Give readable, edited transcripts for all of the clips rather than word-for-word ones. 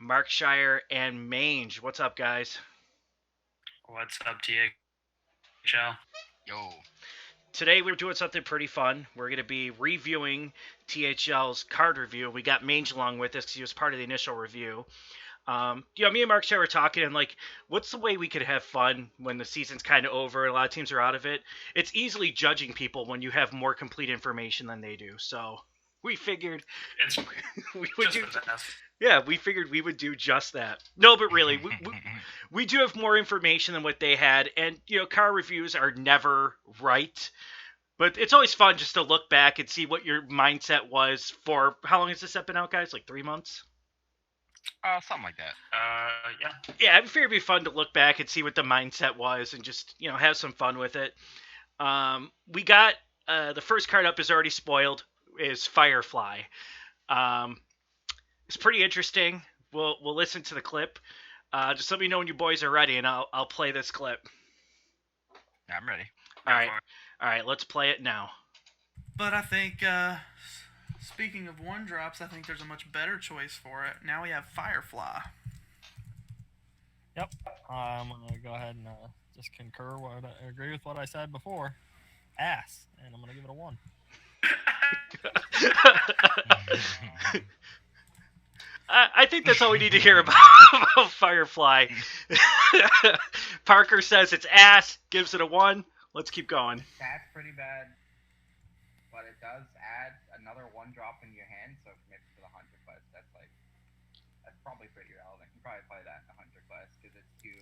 Markshire and Mange. What's up, guys? What's up, THL? Yo. Today we're doing something pretty fun. We're going to be reviewing THL's card review. We got Mange along with us because he was part of the initial review. Me and Markshire were talking, and what's the way we could have fun when the season's kind of over and a lot of teams are out of it? It's easily judging people when you have more complete information than they do. So we figured It's we would do. the best. Yeah, we figured we would do just that. No, but really, we do have more information than what they had, and car reviews are never right. But it's always fun just to look back and see what your mindset was for how long has this set been out, guys? Like 3 months? Something like that. Yeah. Yeah, I figured it'd be fun to look back and see what the mindset was and just, have some fun with it. We got the first card up is already spoiled, is Firefly. It's pretty interesting. We'll listen to the clip. Just let me know when you boys are ready, and I'll play this clip. Yeah, I'm ready. All right, let's play it now. But I think, speaking of one drops, I think there's a much better choice for it. Now we have Firefly. Yep, I'm gonna go ahead and just concur. Agree with what I said before. Ass, and I'm gonna give it a 1. I think that's all we need to hear about Firefly. Parker says it's ass, gives it a 1. Let's keep going. That's pretty bad, but it does add another 1 drop in your hand, so maybe for the Hunter quest, that's probably pretty relevant. You can probably play that in the Hunter quest, because it's two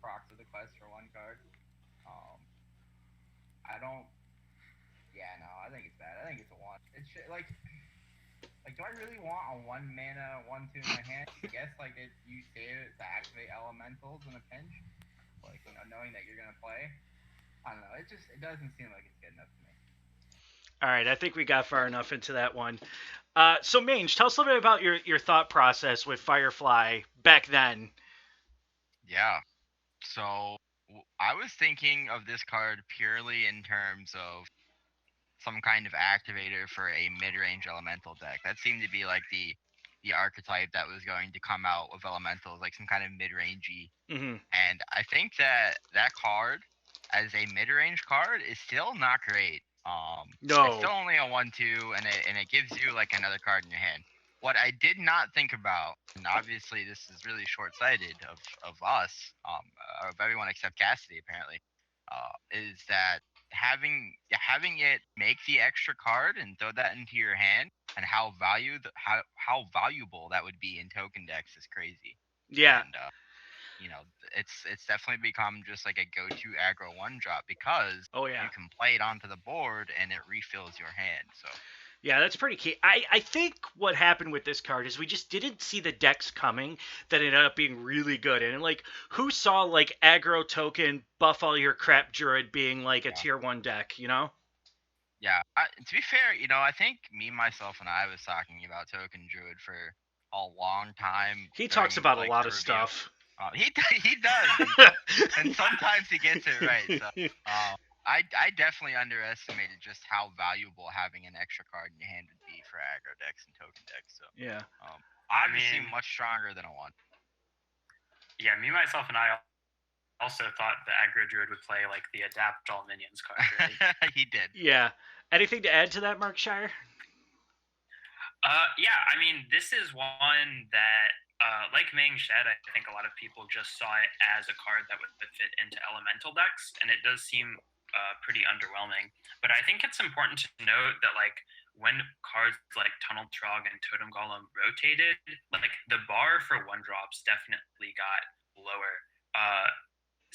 procs of the quest for 1 card. I think it's bad. I think it's a 1. It's do I really want a 1 mana 1/2 in my hand? I guess you save it to activate elementals in a pinch, knowing that you're gonna play. I don't know. It doesn't seem like it's good enough to me. All right, I think we got far enough into that one. So Mange, tell us a little bit about your thought process with Firefly back then. Yeah. So I was thinking of this card purely in terms of some kind of activator for a mid-range elemental deck. That seemed to be like the archetype that was going to come out with elementals, like some kind of mid-rangey. Mm-hmm. And I think that card, as a mid-range card, is still not great. No. It's still only a 1/2, and it gives you another card in your hand. What I did not think about, and obviously this is really short-sighted of us, of everyone except Cassidy apparently, is that having it make the extra card and throw that into your hand, and how valuable that would be in token decks is crazy. Yeah. And it's definitely become just like a go-to aggro 1-drop because you can play it onto the board and it refills your hand. So yeah, that's pretty key. I think what happened with this card is we just didn't see the decks coming that ended up being really good. And who saw aggro token buff all your crap druid being a tier 1 deck, Yeah. To be fair, I think me, myself, and I was talking about token druid for a long time. He talks about a lot of stuff. He does, and sometimes he gets it right. So, I definitely underestimated just how valuable having an extra card in your hand would be for aggro decks and token decks. So yeah, obviously much stronger than a 1. Yeah, me, myself, and I also thought the aggro druid would play the adapt all minions card. Really. He did. Yeah. Anything to add to that, Markshire? Yeah, this is one that, like Ming said, I think a lot of people just saw it as a card that would fit into elemental decks, and it does seem pretty underwhelming. But I think it's important to note that when cards like Tunnel Trog and Totem Golem rotated, the bar for 1-drops definitely got lower.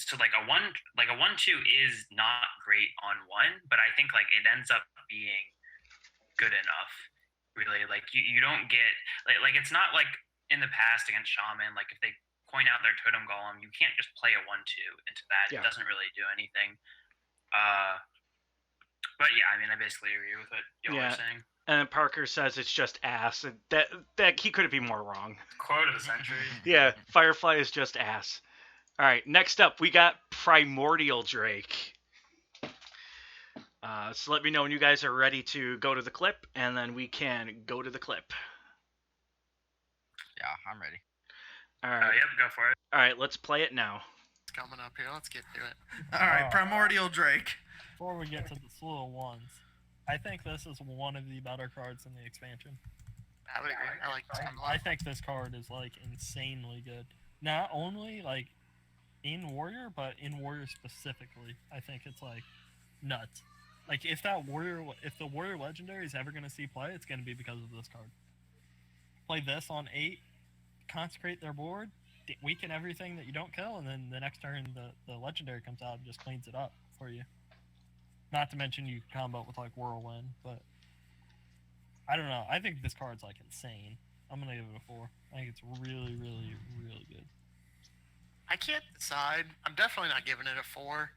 So a 1/2 is not great on 1, but I think it ends up being good enough. Really, you don't get it's not in the past against Shaman. If they coin out their Totem Golem, you can't just play a 1/2 into that. Yeah. It doesn't really do anything. But yeah, I basically agree with what y'all are saying. And Parker says it's just ass. That he couldn't be more wrong. Quote of the century. Yeah, Firefly is just ass. All right, next up we got Primordial Drake. So let me know when you guys are ready to go to the clip, and then we can go to the clip. Yeah, I'm ready. All right. Yep, go for it. All right, let's play it now. It's coming up here. Let's get to it. All right, Primordial Drake. Before we get to the slew of ones, I think this is one of the better cards in the expansion. I would agree. I like this one a I lot. think this card is like insanely good. Not only like in Warrior, but in Warrior specifically. I think it's like nuts. Like if the Warrior Legendary is ever gonna see play, it's gonna be because of this card. Play this on 8, consecrate their board, weaken everything that you don't kill, and then the next turn the Legendary comes out and just cleans it up for you. Not to mention you combo it with like Whirlwind, but I don't know. I think this card's like insane. I'm gonna give it a 4. I think it's really, really, really good. I can't decide. I'm definitely not giving it a 4.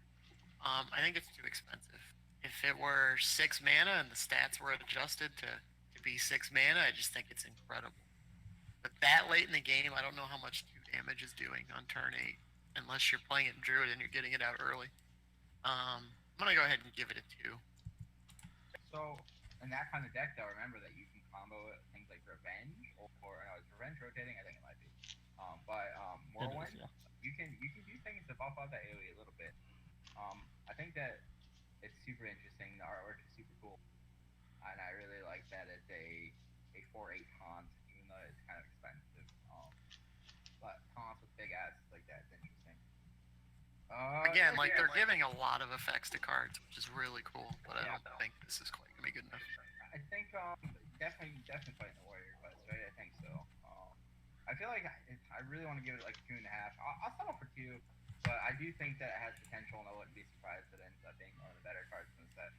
I think it's too expensive. If it were 6 mana and the stats were adjusted to be 6 mana, I just think it's incredible. But that late in the game, I don't know how much 2 damage is doing on turn 8, unless you're playing it in Druid and you're getting it out early. I'm gonna go ahead and give it a 2. So, in that kind of deck, though, remember that you can combo it, things like Revenge, or no, is Revenge rotating? I think it might be. Whirlwind, yeah. you can do things to buff out that AoE a little bit. I think that it's super interesting. The artwork is super cool, and I really like that it's a 4/8 taunt, even though it's kind of expensive. But taunts with big asses like that is interesting. Again, like they're giving a lot of effects to cards, which is really cool. But I don't think this is quite gonna be good enough. I think definitely fighting the Warrior class, right? I think so. I feel like I really want to give it like 2.5. I'll settle for 2, but I do think that it has potential, and I wouldn't be surprised if it ends up being one of the better cards in the set.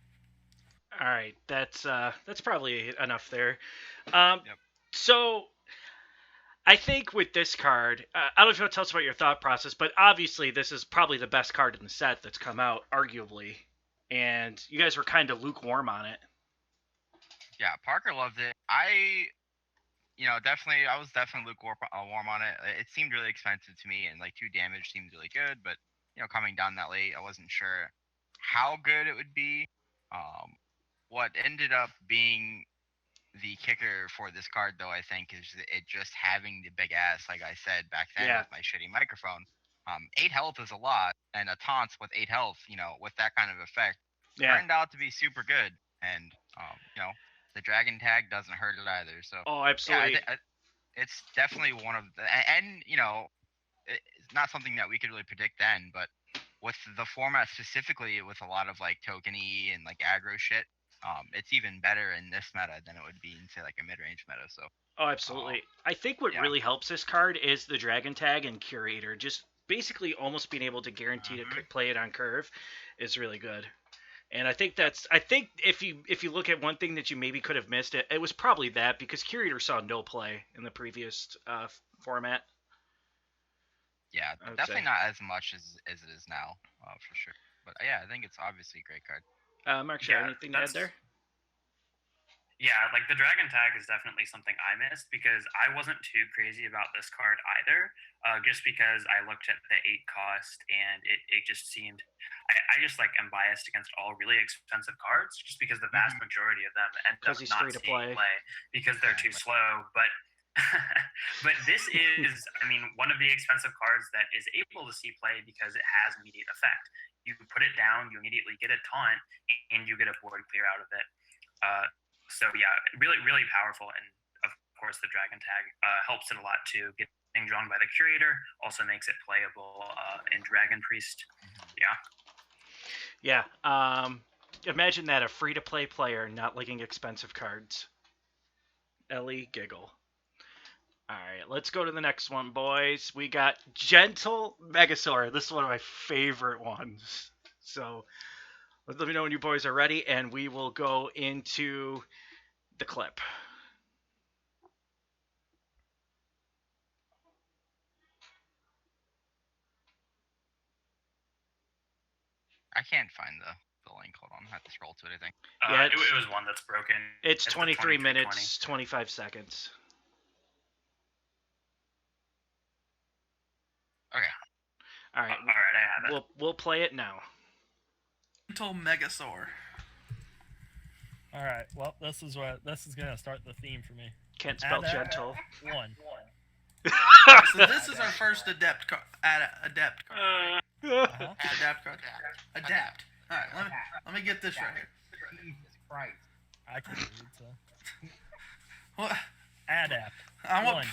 All right, that's probably enough there. Yep. So I think with this card, I don't know if you want to tell us about your thought process, but obviously this is probably the best card in the set that's come out, arguably. And you guys were kind of lukewarm on it. Yeah, Parker loved it. I was definitely lukewarm on it. It seemed really expensive to me, and like 2 damage seemed really good, but coming down that late, I wasn't sure how good it would be. What ended up being the kicker for this card, though, I think, is it just having the big ass, like I said back then with my shitty microphone. 8 health is a lot, and a taunt with 8 health, with that kind of effect, turned out to be super good. And the dragon tag doesn't hurt it either. So absolutely. Yeah, it's definitely one of the, and it's not something that we could really predict then, but with the format specifically, with a lot of like tokeny and like aggro shit, it's even better in this meta than it would be in say like a mid-range meta. So absolutely. I think what really helps this card is the dragon tag and curator. Just basically almost being able to guarantee to play it on curve is really good. And I think if you look at one thing that you maybe could have missed, it was probably that, because Curator saw no play in the previous format. Yeah, definitely not as much as it is now, for sure. But yeah, I think it's obviously a great card. Mark, anything to add there? Yeah, like the dragon tag is definitely something I missed, because I wasn't too crazy about this card either, just because I looked at the 8 cost and it just seemed, I just like am biased against all really expensive cards, just because the vast majority of them end up not seeing play because they're too slow. But but this is, I mean, one of the expensive cards that is able to see play because it has immediate effect. You put it down, you immediately get a taunt, and you get a board clear out of it. So yeah, really, really powerful, and of course the dragon tag helps it a lot too. Getting drawn by the curator also makes it playable in Dragon Priest. Yeah. Imagine that, a free-to-play player not liking expensive cards. Ellie giggle. All right, let's go to the next one, boys. We got Gentle Megasaur. This is one of my favorite ones. So let me know when you boys are ready, and we will go into the clip. I can't find the link. Hold on, I have to scroll to it, I think. It was one that's broken. It's 23 minutes, 25 seconds. Okay. All right, I have it. We'll play it now. Gentle Megasaur. All right. Well, this is gonna start the theme for me. Can't spell gentle. 1. So this is our first adept card. Adept card. Adapt card. Adapt. All right, let me get this right here. Jesus Christ. I can read, so. What? Adapt. I want. One.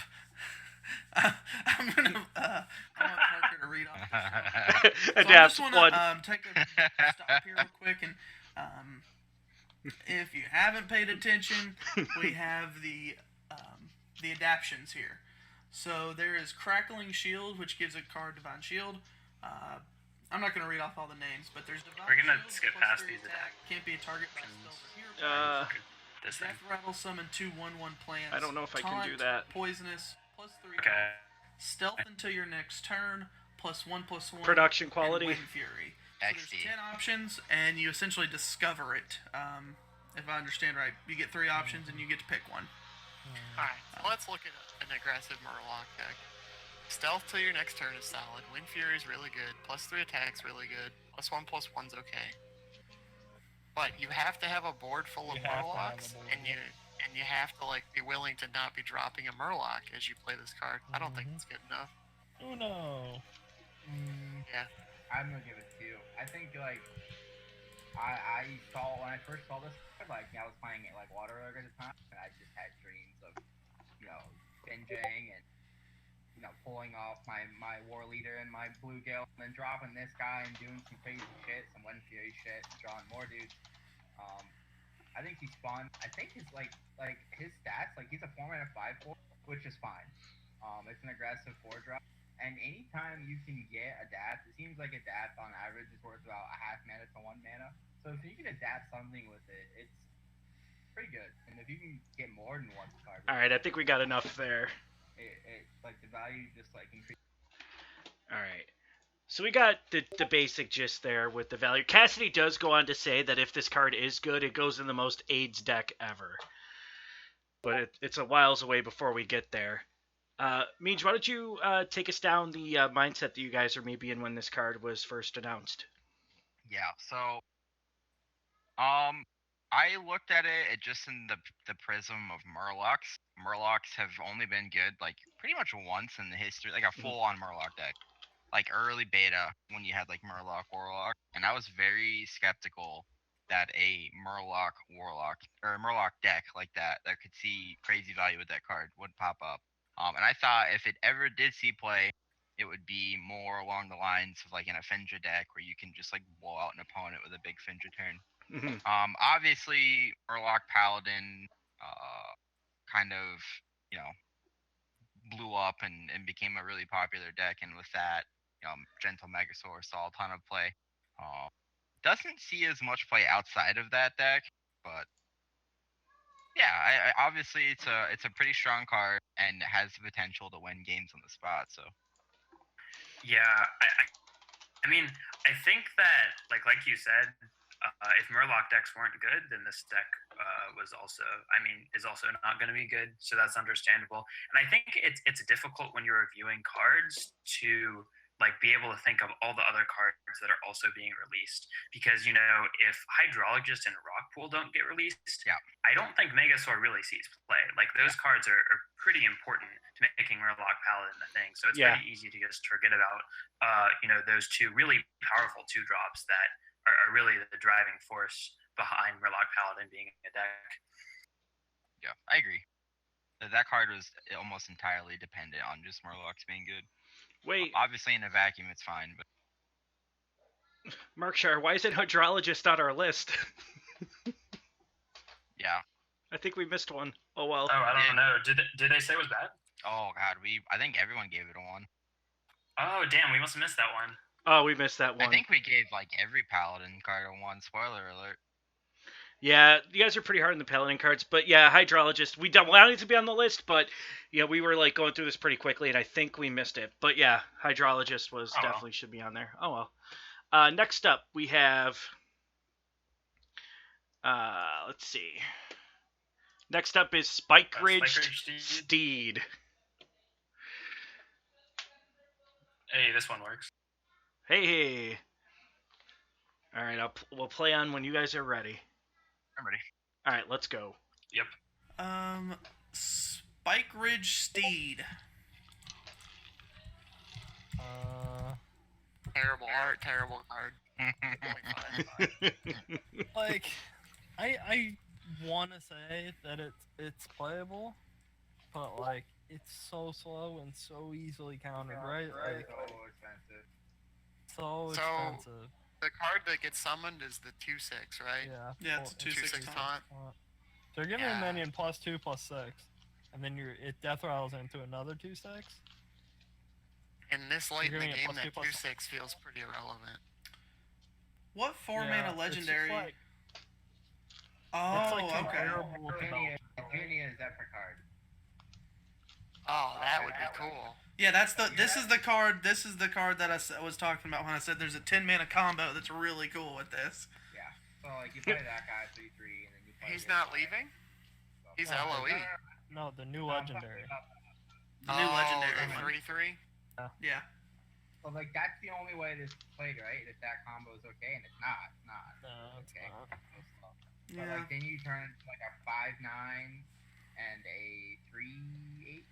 I'm gonna. I want Parker to read off this. So I Adapt just want one. to take a stop here real quick, and if you haven't paid attention, we have the adaptions here. So there is Crackling Shield, which gives a card Divine Shield. I'm not going to read off all the names, but there's Divine We're gonna Shield, skip plus past 3 these attack, can't be a target by spells or hero cards. This thing. Death Rattle, summon 2 1/1 plants. I don't know if I can do Taunt, that. Poisonous, plus 3 Okay. Stealth until your next turn, +1/+1. Production and quality. Wind Fury. So there's XD. 10 options, and you essentially discover it. If I understand right, you get 3 options, and you get to pick one. Alright, so let's look at an aggressive Murloc deck. Stealth till your next turn is solid. Wind Fury is really good. +3 attack's really good. +1/+1's okay. But you have to have a board full of You have to have a Murlocs, board. and you have to be willing to not be dropping a Murloc as you play this card. I don't think Mhm. that's good enough. Oh no. Yeah. I'm gonna give it 2. I think I saw when I first saw this, I was playing it Water Rogue at the time, and I just had dreams of binging and pulling off my War Leader and my Blue Gale, and then dropping this guy and doing some crazy shit, some Wind Fury shit, and drawing more dudes. I think he's fun. I think his his stats, he's a 4-mana 5/4, which is fine. It's an aggressive 4-drop. And anytime you can get Adapt, it seems like Adapt on average is worth about a half mana to 1 mana. So if you can adapt something with it, it's pretty good. And if you can get more than one card, All right, I think we got enough there. it the value just increases. All right. So we got the basic gist there with the value. Cassidy does go on to say that if this card is good, it goes in the most AIDS deck ever. But it's a whiles away before we get there. Meej, why don't you take us down the mindset that you guys are maybe in when this card was first announced? Yeah, so I looked at it just in the prism of Murlocs. Murlocs have only been good pretty much once in the history, a full-on Murloc deck. Early beta when you had Murloc Warlock, and I was very skeptical that a Murloc Warlock or a Murloc deck like that could see crazy value with that card would pop up. And I thought if it ever did see play, it would be more along the lines of an Affinja deck where you can just blow out an opponent with a big Finja turn. Obviously Murloc Paladin kind of blew up and became a really popular deck, and with that Gentle Megasaur saw a ton of play. Doesn't see as much play outside of that deck, but yeah, I obviously it's a pretty strong card and has the potential to win games on the spot. So Yeah, I mean, I think that like you said, if Murloc decks weren't good, then this deck is also not going to be good. So that's understandable. And I think it's difficult when you're reviewing cards to be able to think of all the other cards that are also being released, because if Hydrologist and Rockpool don't get released, yeah, I don't think Megasaur really sees play. Those cards are pretty important to making Murloc Paladin a thing. So it's pretty easy to just forget about those two really powerful 2-drops that are really the driving force behind Murloc Paladin being a deck. Yeah, I agree. That card was almost entirely dependent on just Murlocs being good. Wait, obviously in a vacuum it's fine, but Markshire, why isn't Hydrologist on our list? yeah. I think we missed one. Oh well. Oh, I don't know. Did they say it was bad? Oh god, I think everyone gave it a 1. Oh damn, we must have missed that one. Oh, we missed that one. I think we gave every Paladin card a 1. Spoiler alert. Yeah, you guys are pretty hard on the Paladin cards, but yeah, Hydrologist, we don't want it to be on the list, but we were going through this pretty quickly, and I think we missed it. But yeah, Hydrologist was definitely should be on there. Oh well. Next up, we have, let's see. Next up is Spike Ridged Steed. Hey, this one works. Hey. All right, we'll play on when you guys are ready. I'm ready. All right, let's go. Yep. Spike Ridge Steed. Terrible art, terrible card. 0.5. Like, I want to say that it's playable, but like it's so slow and so easily countered, right? Like, So expensive. so So- expensive. The card that gets summoned is the 2/6, right? Yeah. Yeah, it's a 2/6 2/6 taunt. taunt. So you're giving Yeah. a minion +2 +6, and then it death rattles into another 2/6. And this late in the giving it game, +2, that +6. 2/6 feels pretty irrelevant. What 4-mana Yeah, it's just legendary? like- Oh, it's like okay. comparable to Junior Belgium. is Zephyr card. Oh, that would be cool. Yeah, this is the card. This is the card that I was talking about when I said there's a 10-mana combo that's really cool with this. Yeah. So like you play that guy 3/3, and then you play. He's this not guy. leaving? He's Oh, LOE. No, the new No, I'm legendary. fucking up. The new legendary the one. 3/3? Yeah. So like that's the only way this is played, right? If that combo is okay, and it's not. It's not. No, it's okay. not. So slow. But Yeah. like then you turn into like a 5/9 and a 3/8.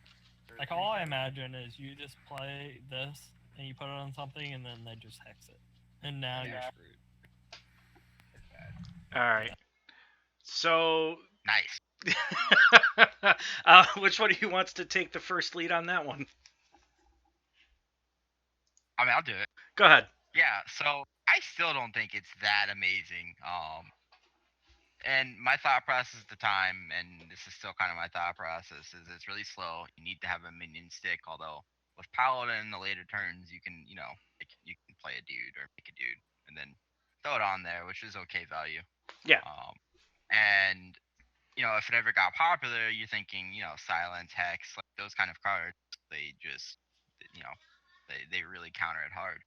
Like, all I imagine is you just play this and you put it on something and then they just hex it, and now you're Yeah. screwed. It's bad. All right. So, Nice. which one of you wants to take the first lead on that one? I mean, I'll do it. Go ahead. Yeah, so I still don't think it's that amazing. And my thought process at the time, and this is still kind of my thought process, is it's really slow. You need to have a minion stick. Although with Paladin in the later turns, you can, like, you can play a dude or make a dude and then throw it on there, which is okay value. Yeah. And if it ever got popular, you're thinking, Silence, Hex, like those kind of cards. They just, they really counter it hard.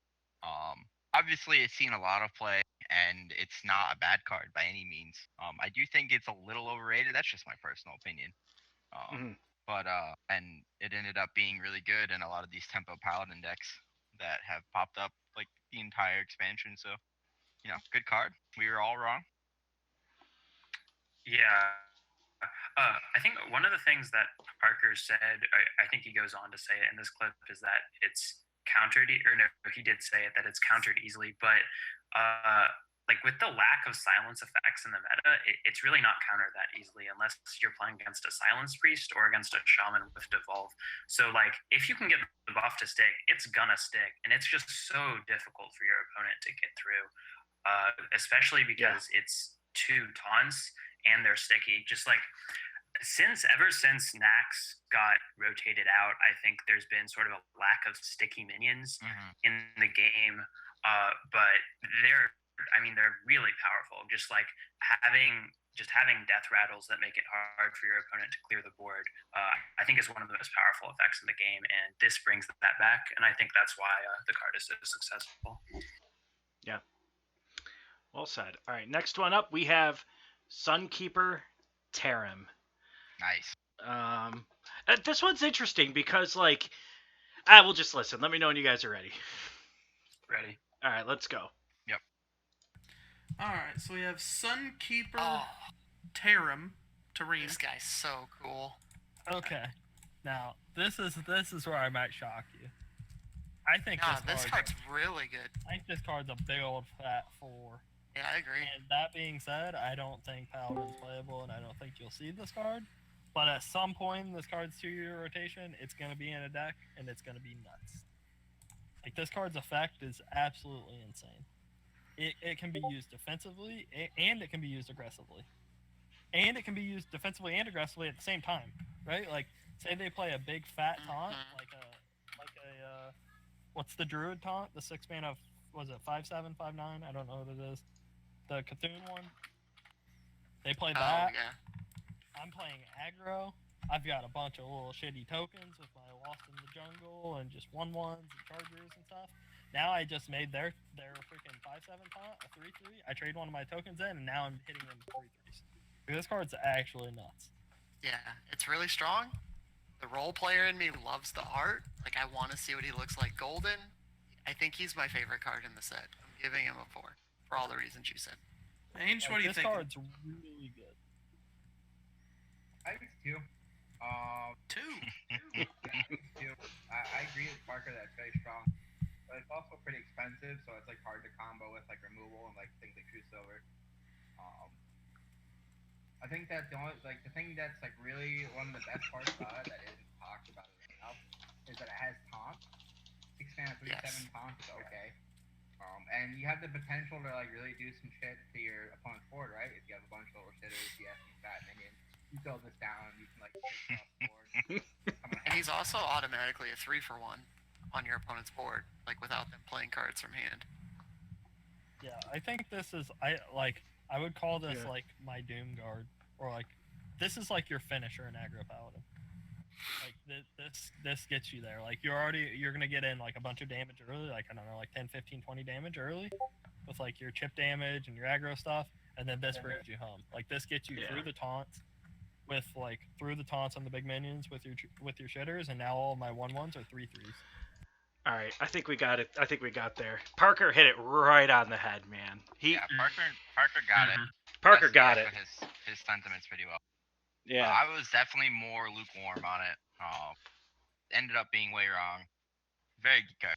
Obviously, it's seen a lot of play, and it's not a bad card by any means. I do think it's a little overrated. That's just my personal opinion. Mhm. But and it ended up being really good in a lot of these tempo Paladin decks that have popped up like the entire expansion. So, good card. We were all wrong. Yeah. I think one of the things that Parker said, I think he goes on to say it in this clip, is that it's countered, or no, he did say it, that it's countered easily, but like with the lack of silence effects in the meta, it's really not countered that easily unless you're playing against a silence priest or against a shaman with devolve. So like if you can get the buff to stick, it's gonna stick, and it's just so difficult for your opponent to get through, especially because it's 2 taunts and they're sticky. Just like ever since Nax got rotated out, I think there's been sort of a lack of sticky minions in the game. But they're really powerful. Just like having death rattles that make it hard for your opponent to clear the board, I think is one of the most powerful effects in the game, and this brings that back, and I think that's why the card is so successful. Yeah. Well said. All right, next one up, we have Sunkeeper Tarim. Nice. This one's interesting because, like, we'll just listen. Let me know when you guys are ready. Ready? All right, let's go. Alright, so we have Sunkeeper Oh, Tarim. this guy's so cool. Okay, now this is where I might shock you. I think Nah, this card's really good. I think this card's a big old fat 4. Yeah, I agree. And that being said, I don't think Paladin's playable, and I don't think you'll see this card. But at some point in this card's 2-year rotation, it's going to be in a deck, and it's going to be nuts. Like, this card's effect is absolutely insane. It can be used defensively, and it can be used aggressively. And it can be used defensively and aggressively at the same time, right? Like, say they play a big fat taunt, like a what's the Druid taunt? The 6-mana, was it 5/7, 5/9? I don't know what it is. The Cthulhu one. They play that. Oh, yeah. I'm playing aggro. I've got a bunch of little shitty tokens with my Lost in the Jungle and just 1/1s and chargers and stuff. Now I just made their freaking 5/7 taunt a 3/3. I trade one of my tokens in, and now I'm hitting them 3/3s. This card's actually nuts. Yeah, it's really strong. The role player in me loves the art. Like, I want to see what he looks like golden. I think he's my favorite card in the set. I'm giving him a 4 for all the reasons you said. Ange, what do you This think? card's really good. I think it's 2. 2. Yeah, I think it's 2. I agree with Parker that it's very strong. but it's also pretty expensive, so it's like hard to combo with like removal and like things like True Silver. I think that the thing that's like really one of the best parts about it that isn't talked about enough is that it has taunt. 6 mana, 3/7 taunt is okay. And you have the potential to like really do some shit to your opponent's board, right? If you have a bunch of little shitters, you have some fat minions, you build this down, you can like shit off the board. And he's also automatically a 3-for-1 on your opponent's board, like without them playing cards from hand. Yeah, I think this is I would call this like my Doom Guard, or like this is like your finisher in Aggro Paladin. Like this gets you there. Like you're gonna get in like a bunch of damage early, like I don't know, like 10, 15, 20 damage early, with like your chip damage and your aggro stuff, and then this brings you home. Like this gets you through the taunts, through the taunts on the big minions with your shitters, and now all my 1/1s are 3/3s. All right, I think we got it. I think we got there. Parker hit it right on the head, man. Parker got it. Parker got it. His sentiments pretty well. Yeah. I was definitely more lukewarm on it. Ended up being way wrong. Very good card.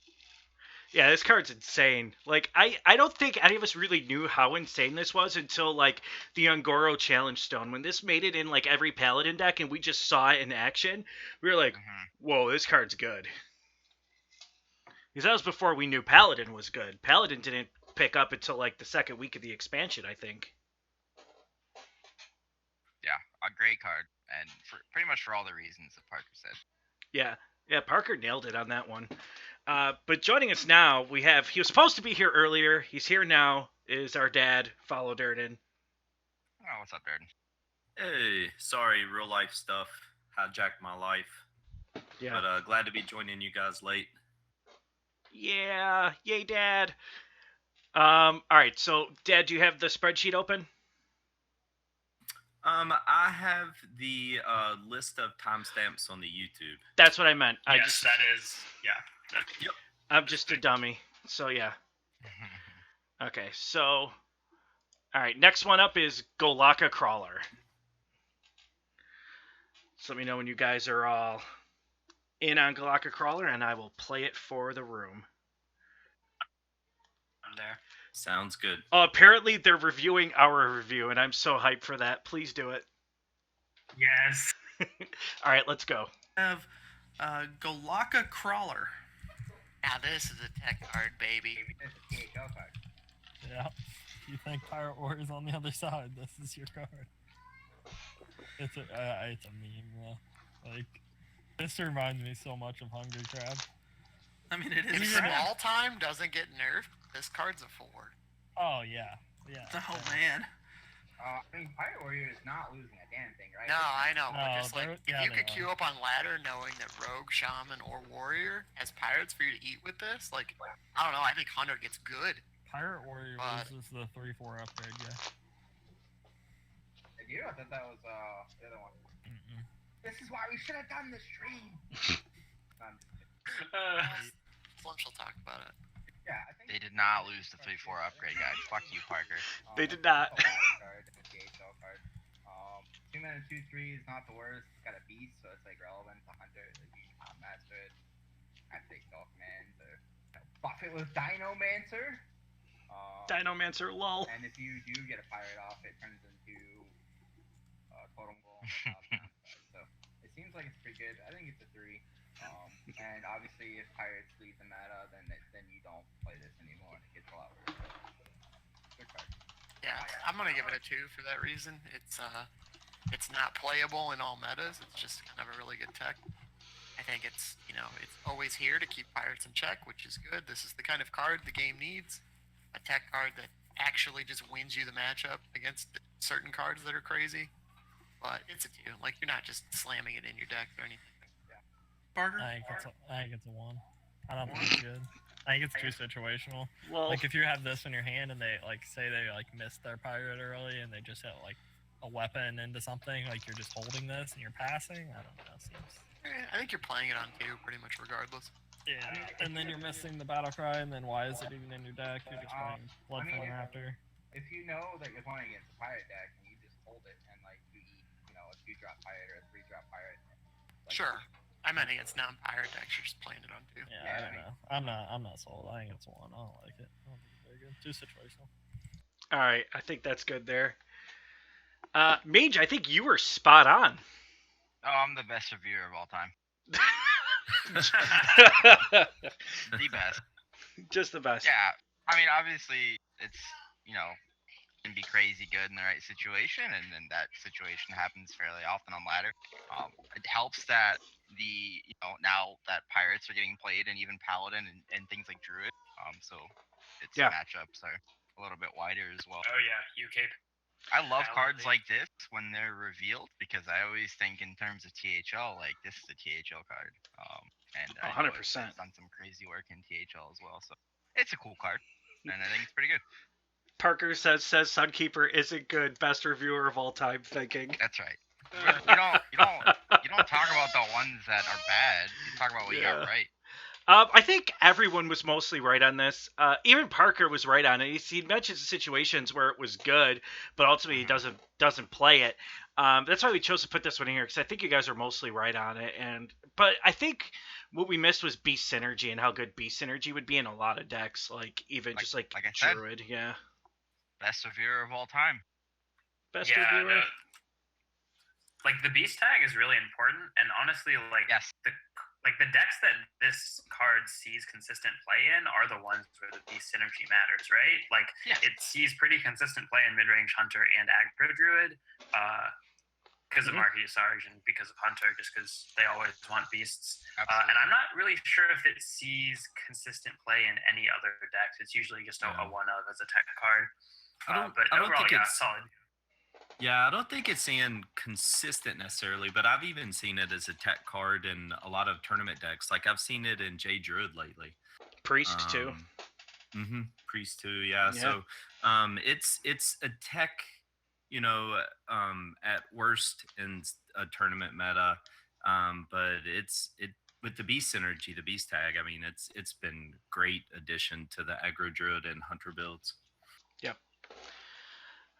Yeah, this card's insane. Like, I don't think any of us really knew how insane this was until, like, the Un-Goro Challenge Stone. When this made it in, like, every Paladin deck and we just saw it in action, we were like, whoa, this card's good. Because that was before we knew Paladin was good. Paladin didn't pick up until, like, the second week of the expansion, I think. Yeah, a great card. And pretty much for all the reasons that Parker said. Yeah, Parker nailed it on that one. But joining us now, he was supposed to be here earlier. He's here now, is our dad, Follow Durden. Oh, what's up, Durden? Hey, sorry, real life stuff hijacked my life. Yeah. But glad to be joining you guys late. Yeah, yay, Dad. All right, so, Dad, do you have the spreadsheet open? I have the list of timestamps on the YouTube. That's what I meant. That is. Yep. I'm just a dummy. So, yeah. Okay, so... All right, next one up is Galaga Crawler. So let me know when you guys are all in on Galaga Crawler, and I will play it for the room. I'm there. Sounds good. Apparently, they're reviewing our review, and I'm so hyped for that. Please do it. Yes. All right, let's go. We have Galaga Crawler. Now this is a tech card, baby. It's a THL card. Yeah. You think Pirate Warrior's on the other side? This is your card. It's a meme though. Like, this reminds me so much of Hungry Crab. I mean, it is If a crab. small time doesn't get nerfed, this card's a 4. Oh yeah. Oh man. I mean, Pirate Warrior is not losing a damn thing, right? No, I know. No, But just like, if you they could queue up on ladder knowing that Rogue, Shaman, or Warrior has pirates for you to eat with this, like, I don't know, I think Hunter gets good. Pirate Warrior loses the 3/4 upgrade, yeah. You know, I thought that was the other one. Mm-mm. This is why we should have done the stream. Slim shall talk about it. Yeah, I think They did not lose the 3/4 upgrade, guys. Fuck you, Parker. They did not. Card and a THL card. 2 mana 2/3 is not the worst. It's got a beast, so it's like relevant to Hunter. Like you can master it. Activate Golf Command or buff it with Dinomancer. Dinomancer, lol. And if you do get a pirate off, it turns into Totem Golem. So it seems like it's pretty good. I think it's a 3. And obviously, if pirates leave the meta, then you don't play this anymore, and it gets a lot worse. Good card. Yeah, I'm gonna give it a 2 for that reason. It's not playable in all metas. It's just kind of a really good tech. I think it's always here to keep pirates in check, which is good. This is the kind of card the game needs. A tech card that actually just wins you the matchup against certain cards that are crazy. But it's a 2. Like, you're not just slamming it in your deck or anything. Parker? I think it's a 1. I don't think it's good. I think it's too situational. Well, Like, if you have this in your hand and they, like, say they, like, missed their pirate early and they just hit, like, a weapon into something, like, you're just holding this and you're passing, I don't know, seems... I think you're playing it on 2 pretty much regardless. Yeah, and then you're missing the battle cry, and then why is it even in your deck? You're just playing Bloodflame after. If you know that you're playing against a pirate deck and you just hold it and like you eat, a 2-drop pirate or a 3-drop pirate. Like, Sure. I meant against non-pirate decks. You're just playing it on 2. Yeah, Yeah, I don't know. I'm not sold. I think it's 1. I don't like it. I don't think it's very good. Too situational. All right, I think that's good there. Mage, I think you were spot on. Oh, I'm the best reviewer of all time. The best. Just the best. Yeah, I mean, obviously, it's, can be crazy good in the right situation, and then that situation happens fairly often on ladder. It helps that now that pirates are getting played, and even paladin and things like druid. So its matchups are a little bit wider as well. Oh yeah, UK. I love cards like this when they're revealed, because I always think in terms of THL, like, this is a THL card. And I know 100%. it's done some crazy work in THL as well, so it's a cool card, and I think it's pretty good. Parker says Sunkeeper isn't good. Best reviewer of all time. Thinking. That's right. You don't talk about the ones that are bad. You talk about what you got right. I think everyone was mostly right on this. Even Parker was right on it. He mentions situations where it was good, but ultimately he doesn't play it. That's why we chose to put this one in here, because I think you guys are mostly right on it. But I think what we missed was beast synergy, and how good beast synergy would be in a lot of decks, like just like I said, druid. Yeah. Best reviewer of all time. Best reviewer. Like the beast tag is really important, and honestly, like yes. The decks that this card sees consistent play in are the ones where the beast synergy matters, right? Like it sees pretty consistent play in mid-range hunter and aggro druid, because of Marquis Sarge and because of hunter, just because they always want beasts. And I'm not really sure if it sees consistent play in any other decks. It's usually just a one of as a tech card. But I don't overall, think it's solid. Yeah, I don't think it's saying consistent necessarily, but I've even seen it as a tech card in a lot of tournament decks. Like I've seen it in J Druid lately. Priest too. Priest too, yeah. So it's a tech, at worst in a tournament meta. But it with the beast synergy, the beast tag, I mean it's been great addition to the aggro druid and hunter builds. Yep.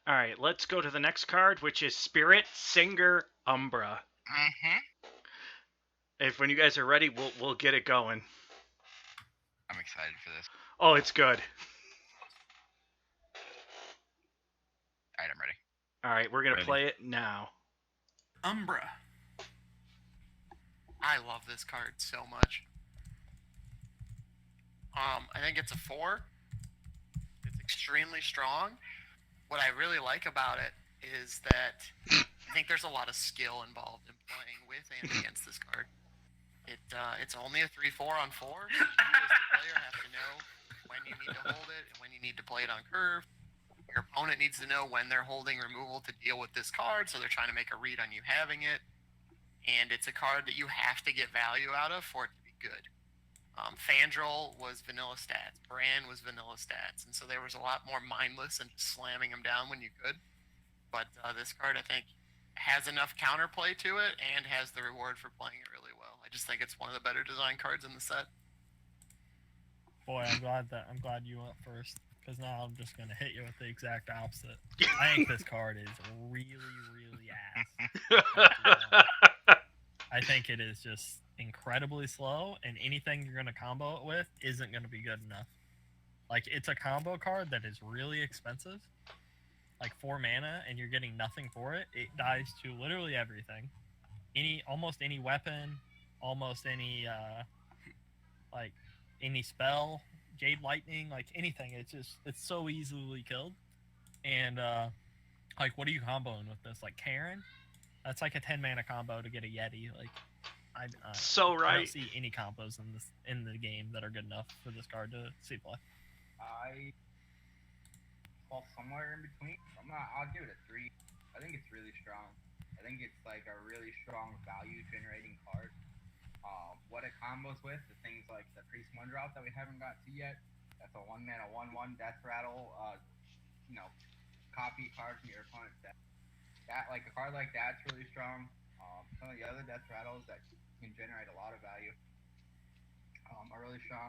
All right, let's go to the next card, which is Spirit Singer Umbra. When you guys are ready, we'll get it going. I'm excited for this. Oh, it's good. All right, I'm ready. All right, we're gonna play it now. Umbra. I love this card so much. I think it's a 4. It's extremely strong. What I really like about it is that I think there's a lot of skill involved in playing with and against this card. It's only a 3/4 on 4, so you as the player have to know when you need to hold it and when you need to play it on curve. Your opponent needs to know when they're holding removal to deal with this card, so they're trying to make a read on you having it. And it's a card that you have to get value out of for it to be good. Fandral was vanilla stats. Bran was vanilla stats. And so there was a lot more mindless and just slamming them down when you could. But this card, I think, has enough counterplay to it and has the reward for playing it really well. I just think it's one of the better design cards in the set. Boy, I'm glad you went first, because now I'm just going to hit you with the exact opposite. I think this card is really, really ass. I think it is just incredibly slow, and anything you're going to combo it with isn't going to be good enough. Like, it's a combo card that is really expensive, like 4 mana, and you're getting nothing for it. It dies to literally everything. Almost any weapon, almost any any spell, Jade Lightning, like anything. It's so easily killed. And what are you comboing with this? Like Karen? That's like a 10 mana combo to get a Yeti. Like, I don't see any combos in the game that are good enough for this card to see play. I fall somewhere in between. I'll give it a 3. I think it's really strong. I think it's like a really strong value generating card. What it combos with, the things like the Priest 1-drop that we haven't got to yet. That's a 1 mana 1/1 death rattle. Copy card from your opponent's deck. That, like, a card like that's really strong. Some of the other death rattles that can generate a lot of value are really strong.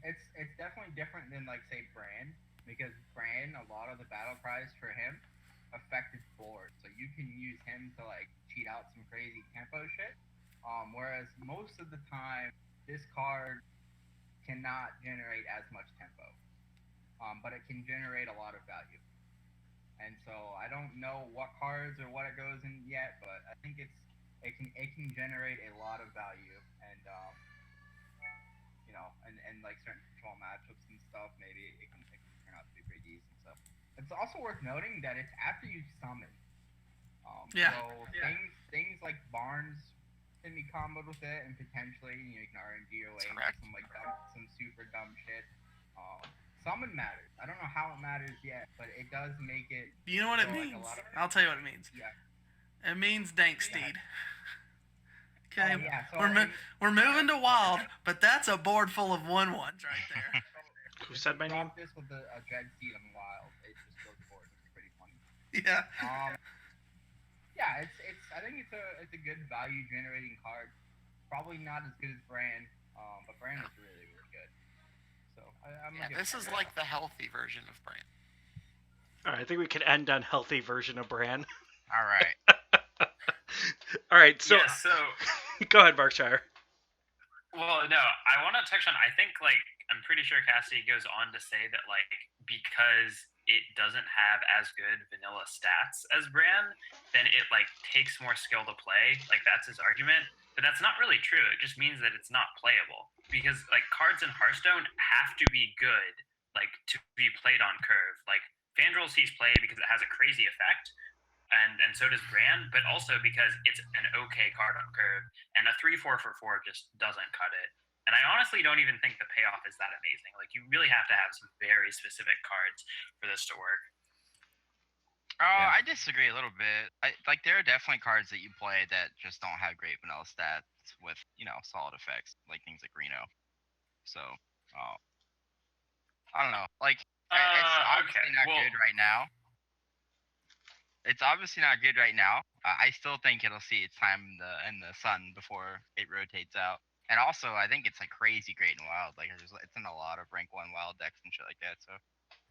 It's definitely different than, like, say, Bran, because Bran, a lot of the battle cries for him affected board, so you can use him to, like, cheat out some crazy tempo shit. Whereas most of the time, this card cannot generate as much tempo, but it can generate a lot of value. And so I don't know what cards or what it goes in yet, but I think it can generate a lot of value, and and like certain control matchups and stuff, maybe it can turn out to be pretty decent. So it's also worth noting that it's after you summon. So things like Barnes can be comboed with it, and potentially you can RNG away some super dumb shit. Summon matters. I don't know how it matters yet, but it does make it. Do you know what it means? I'll tell you what it means. Yeah. It means Dank Steed. Okay, So we're moving to Wild, but that's a board full of 1/1s right there. Who said my name? This with a Dread Steed on Wild. It just goes forward. It's pretty funny. Yeah. Yeah, I think it's a good value generating card. Probably not as good as Bran, but Bran is really good. So this is like the healthy version of Bran. All right, I think we can end on healthy version of Bran. All right. All right, so go ahead, Berkshire. Well, no, I want to touch on. I think I'm pretty sure Cassidy goes on to say that because it doesn't have as good vanilla stats as Bran, then it takes more skill to play. That's his argument, but that's not really true. It just means that it's not playable because cards in Hearthstone have to be good to be played on curve. Fandral sees play because it has a crazy effect. And so does Bran, but also because it's an okay card on curve, and a 3/4 for 4 just doesn't cut it. And I honestly don't even think the payoff is that amazing. You really have to have some very specific cards for this to work. I disagree a little bit. There are definitely cards that you play that just don't have great vanilla stats with solid effects, like things like Reno. So I don't know. It's obviously not good right now. It's obviously not good right now. I still think it'll see its time in the sun before it rotates out. And also, I think it's crazy great in Wild. It's in a lot of rank 1 Wild decks and shit like that. So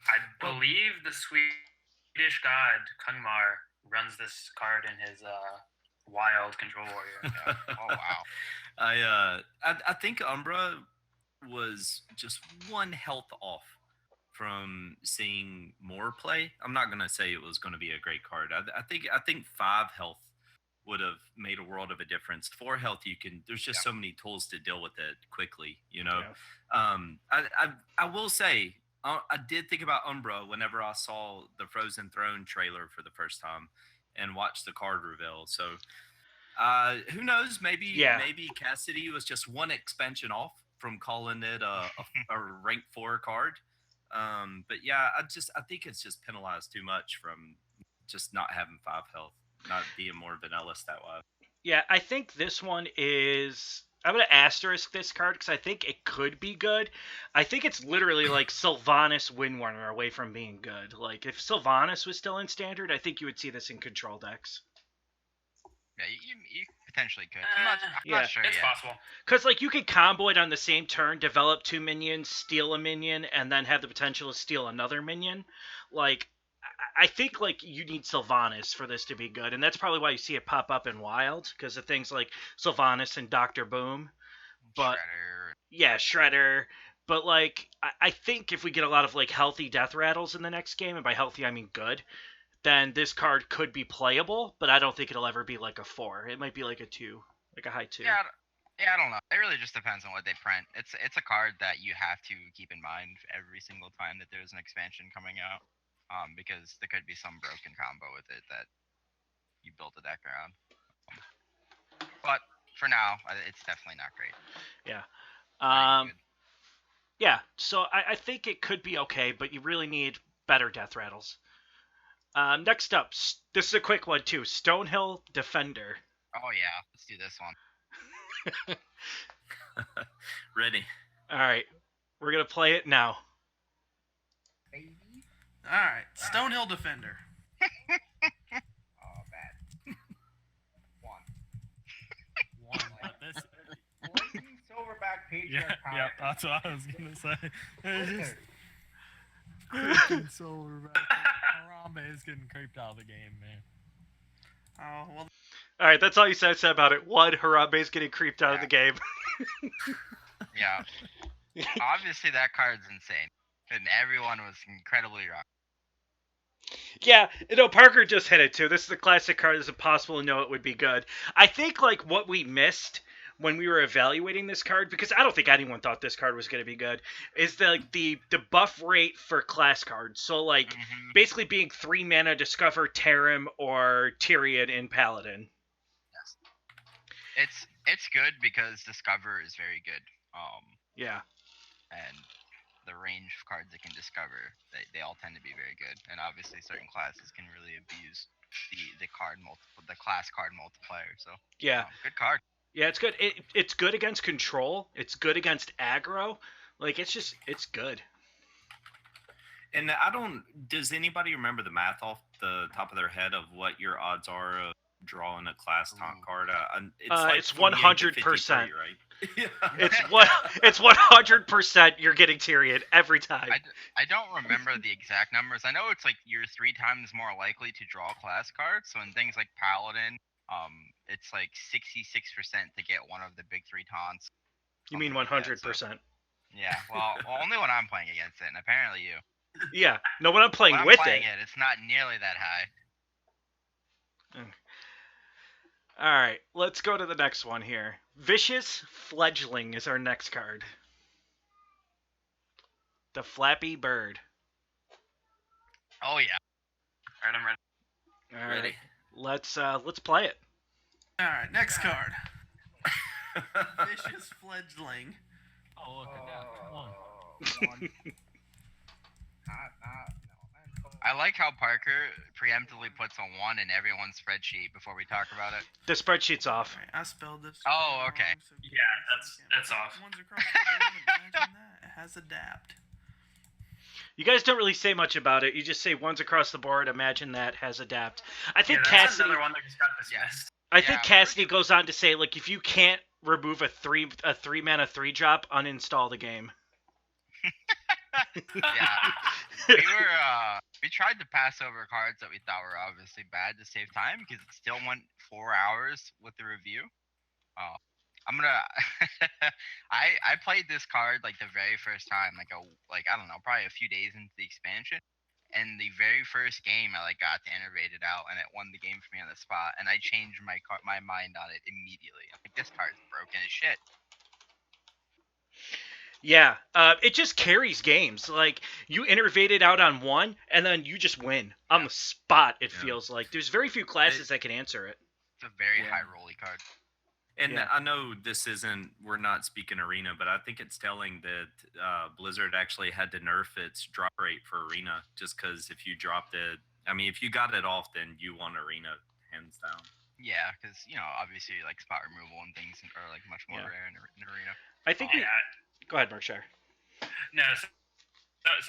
I believe the Swedish god Kungmar runs this card in his Wild Control Warrior. Oh wow. I think Umbra was just 1 health off from seeing more play. I'm not gonna say it was gonna be a great card. I think 5 health would have made a world of a difference. 4 health, there's just so many tools to deal with it quickly. Yeah. I will say I did think about Umbra whenever I saw the Frozen Throne trailer for the first time and watched the card reveal. So who knows? Maybe Cassidy was just 1 expansion off from calling it a rank 4 card. But yeah, I think it's just penalized too much from just not having 5 health, not being more vanilla stat wise. Yeah, I think this one is. I'm gonna asterisk this card because I think it could be good. I think it's literally Sylvanas Windwarner away from being good. If Sylvanas was still in standard, I think you would see this in control decks. Yeah, you potentially could. I'm not sure it's yet. possible. Because you could combo it on the same turn, develop 2 minions, steal a minion, and then have the potential to steal another minion. I think you need Sylvanas for this to be good, and that's probably why you see it pop up in Wild because of things like Sylvanas and Dr. Boom. But Shredder. Yeah, Shredder. But I think if we get a lot of healthy death rattles in the next game, and by healthy I mean good, then this card could be playable, but I don't think it'll ever be a 4. It might be a 2, a high 2. Yeah, I don't know. It really just depends on what they print. It's a card that you have to keep in mind every single time that there's an expansion coming out, because there could be some broken combo with it that you built a deck around. But for now, it's definitely not great. Yeah. Not even good. Yeah, so I think it could be okay, but you really need better death rattles. Next up, this is a quick one too. Stonehill Defender. Oh yeah, let's do this one. Ready. All right, we're gonna play it now. Baby. All right, Stonehill Defender. Oh, bad. 1. But this, Blazing Silverback Patriarch yeah, that's what I was gonna say. It's just Counter. freaking Silverback. Harambe is getting creeped out of the game, man. Oh well. All right, that's all you said about it. One, Harambe's getting creeped out of the game. Yeah. Obviously, that card's insane, and everyone was incredibly wrong. Yeah, Parker just hit it too. This is a classic card. It's impossible to know it would be good. I think like what we missed when we were evaluating this card, because I don't think anyone thought this card was going to be good, is the buff rate for class cards. So like basically being 3 mana Discover, Terram, or Tyrion in Paladin. Yes. It's good because Discover is very good. Yeah. And the range of cards it can discover, they all tend to be very good. And obviously, certain classes can really abuse the class card multiplier. So yeah, good card. Yeah, it's good. It's good against control. It's good against aggro. Like it's good. And does anybody remember the math off the top of their head of what your odds are of drawing a class taunt card? It's 100%, right? It's 100%. You're getting Tyrion every time. I don't remember the exact numbers. I know it's like you're 3 times more likely to draw class cards. So in things like Paladin, it's like 66% to get one of the big 3 taunts. You mean 100%? Yeah. Well, only when I'm playing against it, and apparently you. Yeah. No, when I'm playing when with I'm playing it, it's not nearly that high. All right, let's go to the next one here. Vicious Fledgling is our next card. The Flappy Bird. Oh yeah. All right, I'm ready. All right, let's play it. All right, next card. Vicious Fledgling. Oh, look at that. Come on. I like how Parker preemptively puts a 1 in everyone's spreadsheet before we talk about it. The spreadsheet's off. Right, I spelled this. Oh, okay. So Yeah, that's off. One's across the board. Imagine that. It has adapt. You guys don't really say much about it. You just say one's across the board. Imagine that has adapt. I think that's Cassidy. another one that just got dismissed. I think Cassidy goes on to say like if you can't remove a 3 mana 3-drop, uninstall the game. Yeah, we tried to pass over cards that we thought were obviously bad to save time because it still went 4 hours with the review. I'm gonna I played this card like the very first time, I don't know, probably a few days into the expansion, and the very first game I got to innervate it out, and it won the game for me on the spot, and I changed my mind on it immediately. I'm like, this card's broken as shit. Yeah, it just carries games. Like, you innervate it out on one, and then you just win on the spot, it feels like. There's very few classes that can answer it. It's a very high rolly card. And I know we're not speaking Arena, but I think it's telling that Blizzard actually had to nerf its drop rate for Arena, just because if you dropped it, if you got it off, then you won Arena, hands down. Yeah, because, obviously, spot removal and things are, much more rare in Arena. I think Go ahead, Markshire. No, so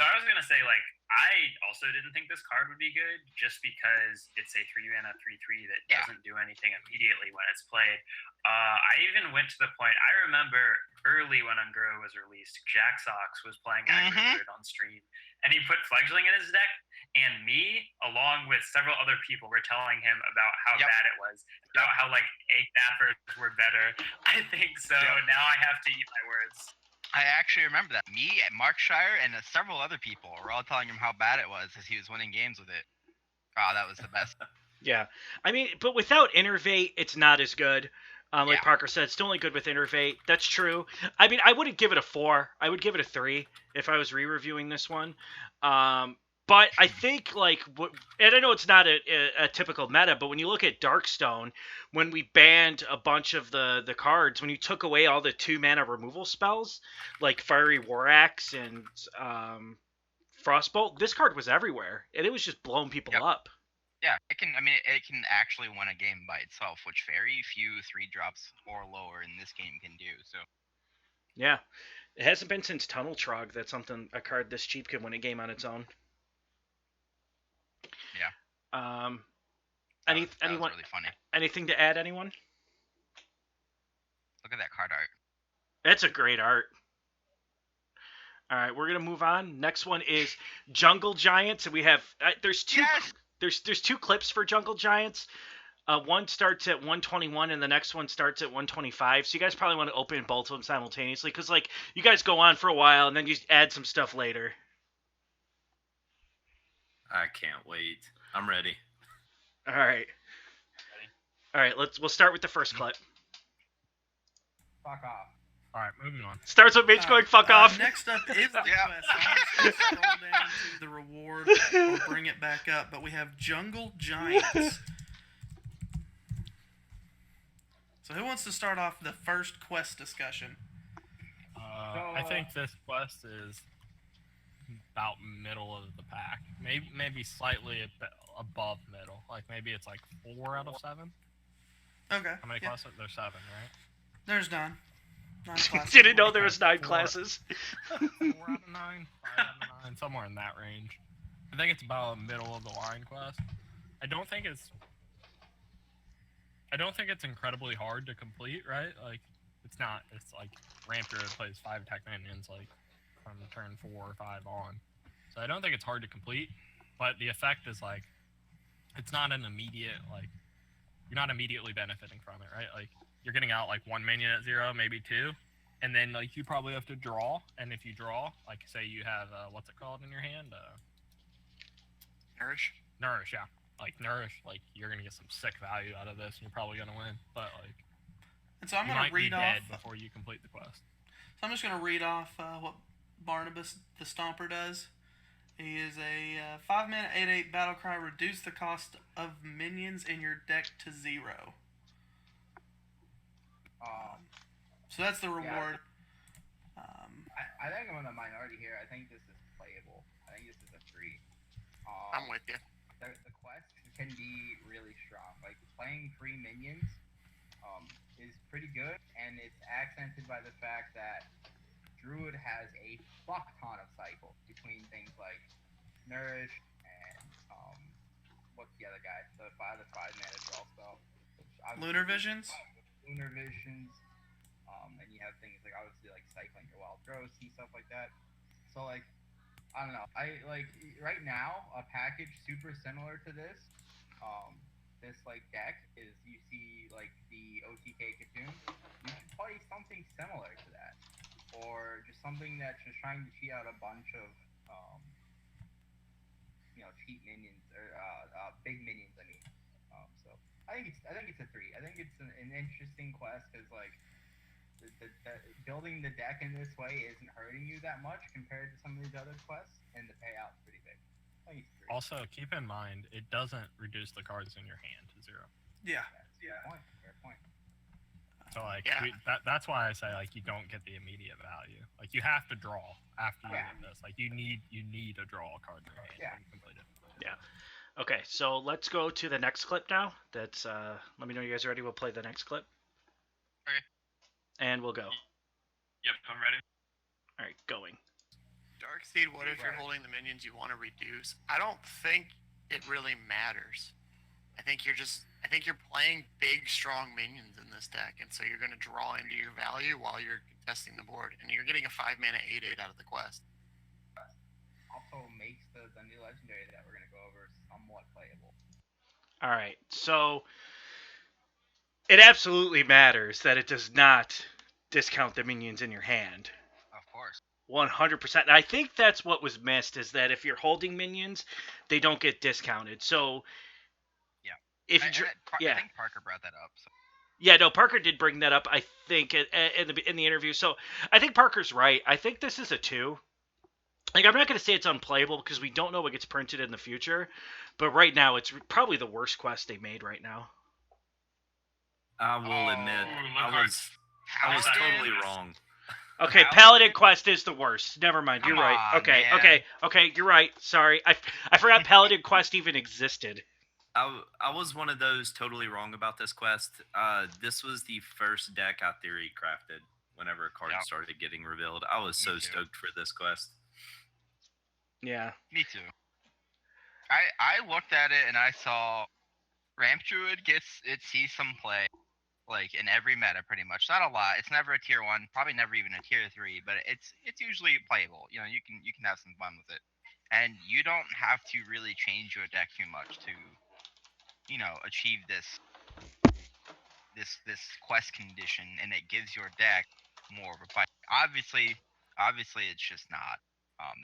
I was going to say, I also didn't think this card would be good just because it's a 3-mana 3/3 that doesn't do anything immediately when it's played. I even went to the point, I remember early when Un-Goro was released, Jacksox was playing Aggro on stream, and he put Fledgling in his deck, and me, along with several other people, were telling him about how bad it was, about how, egg nappers were better. I think so. Now I have to eat my words. I actually remember that. Me, Markshire, and several other people were all telling him how bad it was as he was winning games with it. Oh, that was the best. Yeah. But without Innervate, it's not as good. Like Parker said, it's still only good with Innervate. That's true. I wouldn't give it a 4. I would give it a 3 if I was re-reviewing this one. But I think, and I know it's not a typical meta, but when you look at Darkstone, when we banned a bunch of the cards, when you took away all the 2-mana removal spells, like Fiery War Axe and Frostbolt, this card was everywhere, and it was just blowing people up. Yeah, it can actually win a game by itself, which very few 3-drops or lower in this game can do, so. Yeah. It hasn't been since Tunnel Trog that a card this cheap can win a game on its own. Yeah. Anyone? Was really funny. Anything to add, anyone? Look at that card art. That's a great art. All right, we're gonna move on. Next one is Jungle Giants, and we have there's two. Yes! There's 2 clips for Jungle Giants. One starts at 121 and the next one starts at 125. So you guys probably want to open both of them simultaneously because like you guys go on for a while and then you add some stuff later. I can't wait. I'm ready. All right. All right. We'll start with the first clip. Fuck off. All right, moving on. Starts with Mitch going fuck off. Next up is the Yeah. quest. I'm just going to scroll down to the reward or bring it back up. But we have Jungle Giants. So who wants to start off the first quest discussion? I think this quest is about middle of the pack. Maybe slightly above middle. Like maybe it's like 4 out of 7. Okay. How many classes? There's 7, right? There's 9. 9 classes. Didn't know there was 9 classes. 4 out of 9, 5 out of 9, somewhere in that range. I think it's about middle of the line quest. I don't think it's incredibly hard to complete, right? Like, it's not. It's like Rampure plays 5 attack minions, like, from turn 4 or 5 on. So I don't think it's hard to complete, but the effect is, like, it's not an immediate, like, you're not immediately benefiting from it, right? Like, you're getting out, like, 1 minion at 0, maybe 2, and then, like, you probably have to draw, and if you draw, like, say you have, what's it called in your hand? Nourish. Nourish, yeah. Like, Nourish, like, you're gonna get some sick value out of this, and you're probably gonna win. But, like, And so I'm you going might to read be off. dead before you complete the quest. So I'm just going to read off what Barnabas the Stomper does. He is a 5-mana 8/8 battle cry. Reduce the cost of minions in your deck to 0. So that's the reward. I think I'm in the minority here. I think this is playable. I think this is a 3. I'm with you. The quest can be really strong. Like, playing 3 minions is pretty good, and it's accented by the fact that Druid has a fuck ton of cycles between things like Nourish and what's the other guy? The 5 mana draw spell. Lunar Visions? Lunar Visions. And you have things like, obviously, like cycling your wild growths and stuff like that. So, like, I don't know. I like right now a package super similar to this. This like deck is, you see like the OTK Cocoon. You should play something similar to that, or just something that's just trying to cheat out a bunch of cheat minions or big minions. I mean, so I think it's a 3. I think it's an interesting quest because like. The building the deck in this way isn't hurting you that much compared to some of these other quests, and the payout's pretty big. Also, keep in mind, it doesn't reduce the cards in your hand to 0. Yeah. Fair point. So, like, Yeah. that's why I say, like, you don't get the immediate value. Like, you have to draw after you get this. Like, you need to draw a card in your hand when you complete it. Yeah. Okay, so let's go to the next clip now. That's let me know you guys are ready. We'll play the next clip. Okay. And we'll go. Yep, I'm ready. All right, going. Darkseed, what if you're holding the minions you want to reduce? I don't think it really matters. I think you're playing big, strong minions in this deck, and so you're going to draw into your value while you're contesting the board, and you're getting a 5-mana 8/8 out of the quest. Also makes the new legendary that we're going to go over somewhat playable. All right, so it absolutely matters that it does not discount the minions in your hand. Of course. 100%. And I think that's what was missed, is that if you're holding minions, they don't get discounted. So, yeah. If I think Parker brought that up. So. Yeah, no, Parker did bring that up, I think, in the interview. So, I think Parker's right. I think this is a 2. Like, I'm not going to say it's unplayable because we don't know what gets printed in the future. But right now, it's probably the worst quest they made right now. I will admit, I was totally wrong. Okay, Paladin quest is the worst. Never mind, you're right. Okay, you're right. Sorry, I forgot Paladin quest even existed. I was one of those totally wrong about this quest. This was the first deck I theory crafted whenever a card started getting revealed. I was so stoked for this quest. Yeah. Me too. I looked at it and I saw Ramp Druid sees some play. Like in every meta, pretty much. Not a lot. It's never a tier 1, probably never even a tier 3, but it's usually playable. You know, you can have some fun with it, and you don't have to really change your deck too much to, achieve this this quest condition, and it gives your deck more of a fight. Obviously, it's just not.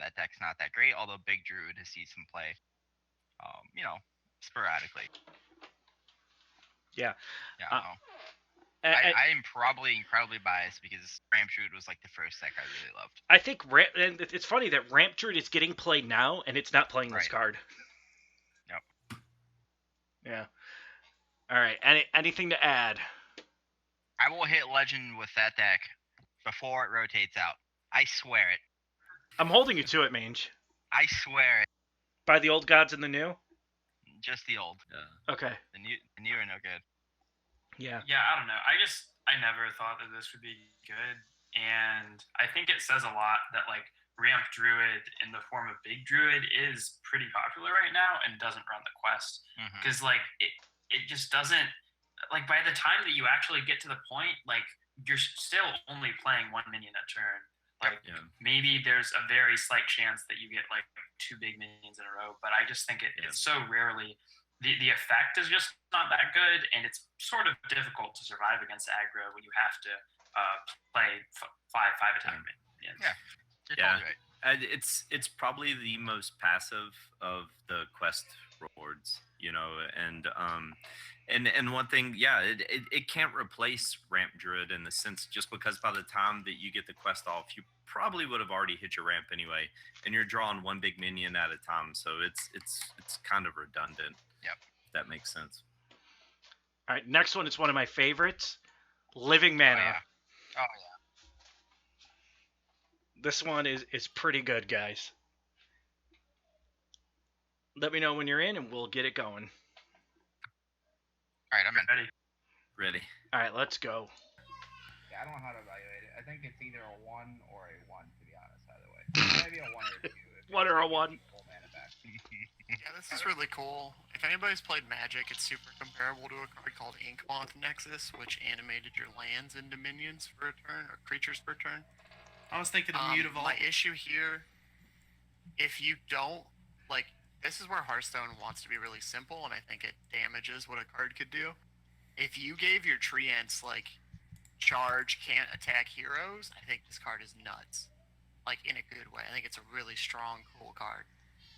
That deck's not that great. Although Big Druid has seen some play. Sporadically. Yeah. Yeah. I don't know. I am probably incredibly biased because Ramp Druid was like the first deck I really loved. I think and it's funny that Ramp Druid is getting played now, and it's not playing this card. Yep. Yeah. All right. Anything to add? I will hit Legend with that deck before it rotates out. I swear it. I'm holding you to it, Mange. I swear it. By the old gods and the new? Just the old. Yeah. Okay. The new are no good. Yeah. Yeah, I don't know. I never thought that this would be good, and I think it says a lot that like Ramp Druid in the form of Big Druid is pretty popular right now and doesn't run the quest because like it just doesn't like by the time that you actually get to the point like you're still only playing one minion a turn. Like maybe there's a very slight chance that you get like 2 big minions in a row, but I just think it's so rarely. The effect is just not that good, and it's sort of difficult to survive against aggro when you have to play five attack minions. Yeah. Right. It's probably the most passive of the quest rewards, and one thing, it can't replace Ramp Druid in the sense just because by the time that you get the quest off, you probably would have already hit your ramp anyway, and you're drawing one big minion at a time, so it's kind of redundant. Yep. If that makes sense. All right, next one is one of my favorites, Living Mana. Oh yeah. This one is pretty good, guys. Let me know when you're in, and we'll get it going. All right, I'm in. Ready. All right, let's go. Yeah, I don't know how to evaluate it. I think it's either a 1 or a 1, to be honest, either way. It might be a 1 or a 2. 1 or a 1. Full mana back. Yeah, this is really cool. If anybody's played Magic, it's super comparable to a card called Inkmoth Nexus, which animated your lands into minions for a turn, or creatures per turn. I was thinking of Mutavault. My issue here, if you don't, like, this is where Hearthstone wants to be really simple, and I think it damages what a card could do. If you gave your Treants, like, charge, can't attack heroes, I think this card is nuts. Like, in a good way. I think it's a really strong, cool card.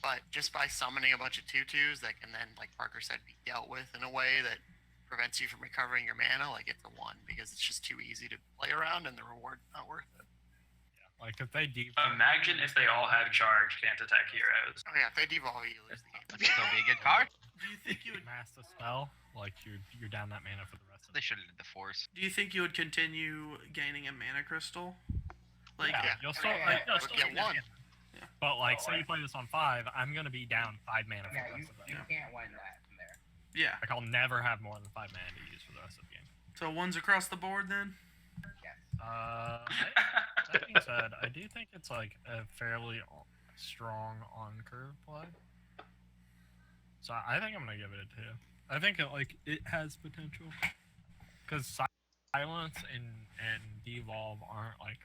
But just by summoning a bunch of 2/2s that can then, like Parker said, be dealt with in a way that prevents you from recovering your mana, like, it's a 1, because it's just too easy to play around, and the reward's not worth it. Like, if they imagine if they all have charge, can't attack heroes. Oh yeah, if they devolve you, lose the game. That'd still be a good card. Do you think you would? mass the spell, like you're down that mana for the rest of They should have did the Force. Do you think you would continue gaining a mana crystal? Like, you'll still, you'll still get get 1. But like, say you play this on 5, I'm gonna be down 5 mana for Yeah, the you, rest of the you game. can't win that from there. yeah. Like, I'll never have more than 5 mana to use for the rest of the game. So 1s across the board then. Yes. That being said, I do think it's like a fairly strong on curve play. So I think I'm gonna give it a 2. I think it has potential because silence and devolve aren't like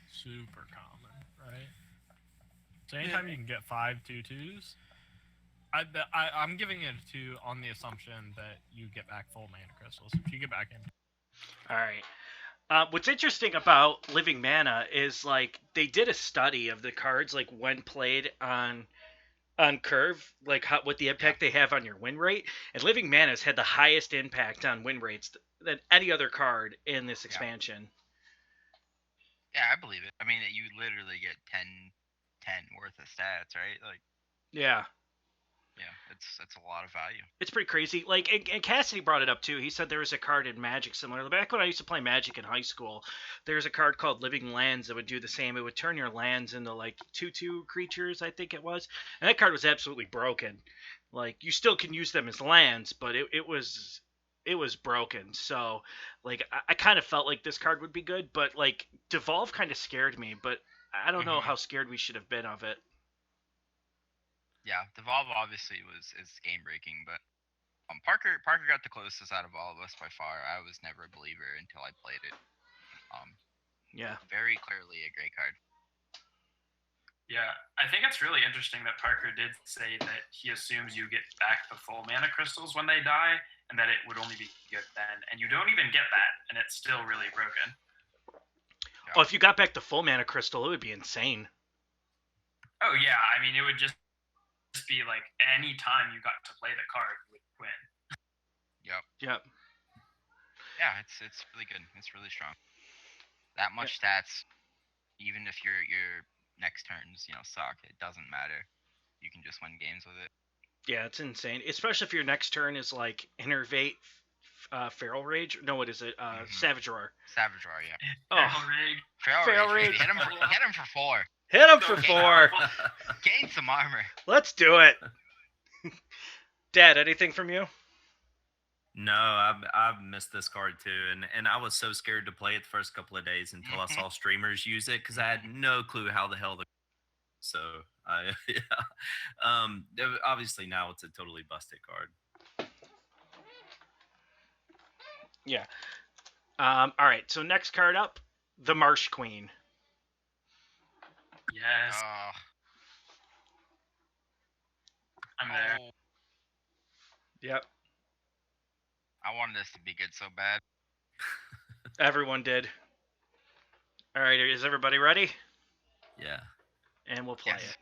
super common, right? So anytime you can get 5 2/2s, I'm giving it a 2 on the assumption that you get back full mana crystals. If you get back in. All right. What's interesting about Living Mana is like they did a study of the cards like when played on curve, like what the impact they have on your win rate, and Living Mana's had the highest impact on win rates than any other card in this expansion. Yeah, I believe it. I mean, you literally get 10 worth of stats, right? Like, Yeah. yeah, it's a lot of value. It's pretty crazy. Like, and Cassidy brought it up too. He said there was a card in Magic similar. Back when I used to play Magic in high school, there's a card called Living Lands that would do the same. It would turn your lands into like 2/2 creatures, I think it was. And that card was absolutely broken. Like, you still can use them as lands, but it was broken. So, like, I kind of felt like this card would be good, but like Devolve kind of scared me. But I don't know how scared we should have been of it. Yeah, Devolve obviously is game breaking, but Parker got the closest out of all of us by far. I was never a believer until I played it. Yeah. Very clearly a great card. Yeah, I think it's really interesting that Parker did say that he assumes you get back the full mana crystals when they die, and that it would only be good then. And you don't even get that, and it's still really broken. Oh, if you got back the full mana crystal, it would be insane. Oh yeah, I mean it would just be like any time you got to play the card, you would win. Yep. Yeah, it's really good. It's really strong. That much stats, even if your next turns, suck, it doesn't matter. You can just win games with it. Yeah, it's insane. Especially if your next turn is like Innervate, Feral Rage. No, what is it? Savage Roar. Savage Roar, yeah. Oh, Feral Rage. Hit him for 4. Hit him for 4. Gain some armor. Let's do it. Dad, anything from you? No, I've missed this card too, and I was so scared to play it the first couple of days until I saw streamers use it because I had no clue how the hell so obviously now it's a totally busted card. Yeah. All right. So next card up, the Marsh Queen. Yes. I'm there. Yep. I wanted this to be good so bad. Everyone did. All right. Is everybody ready? Yeah. And we'll play it.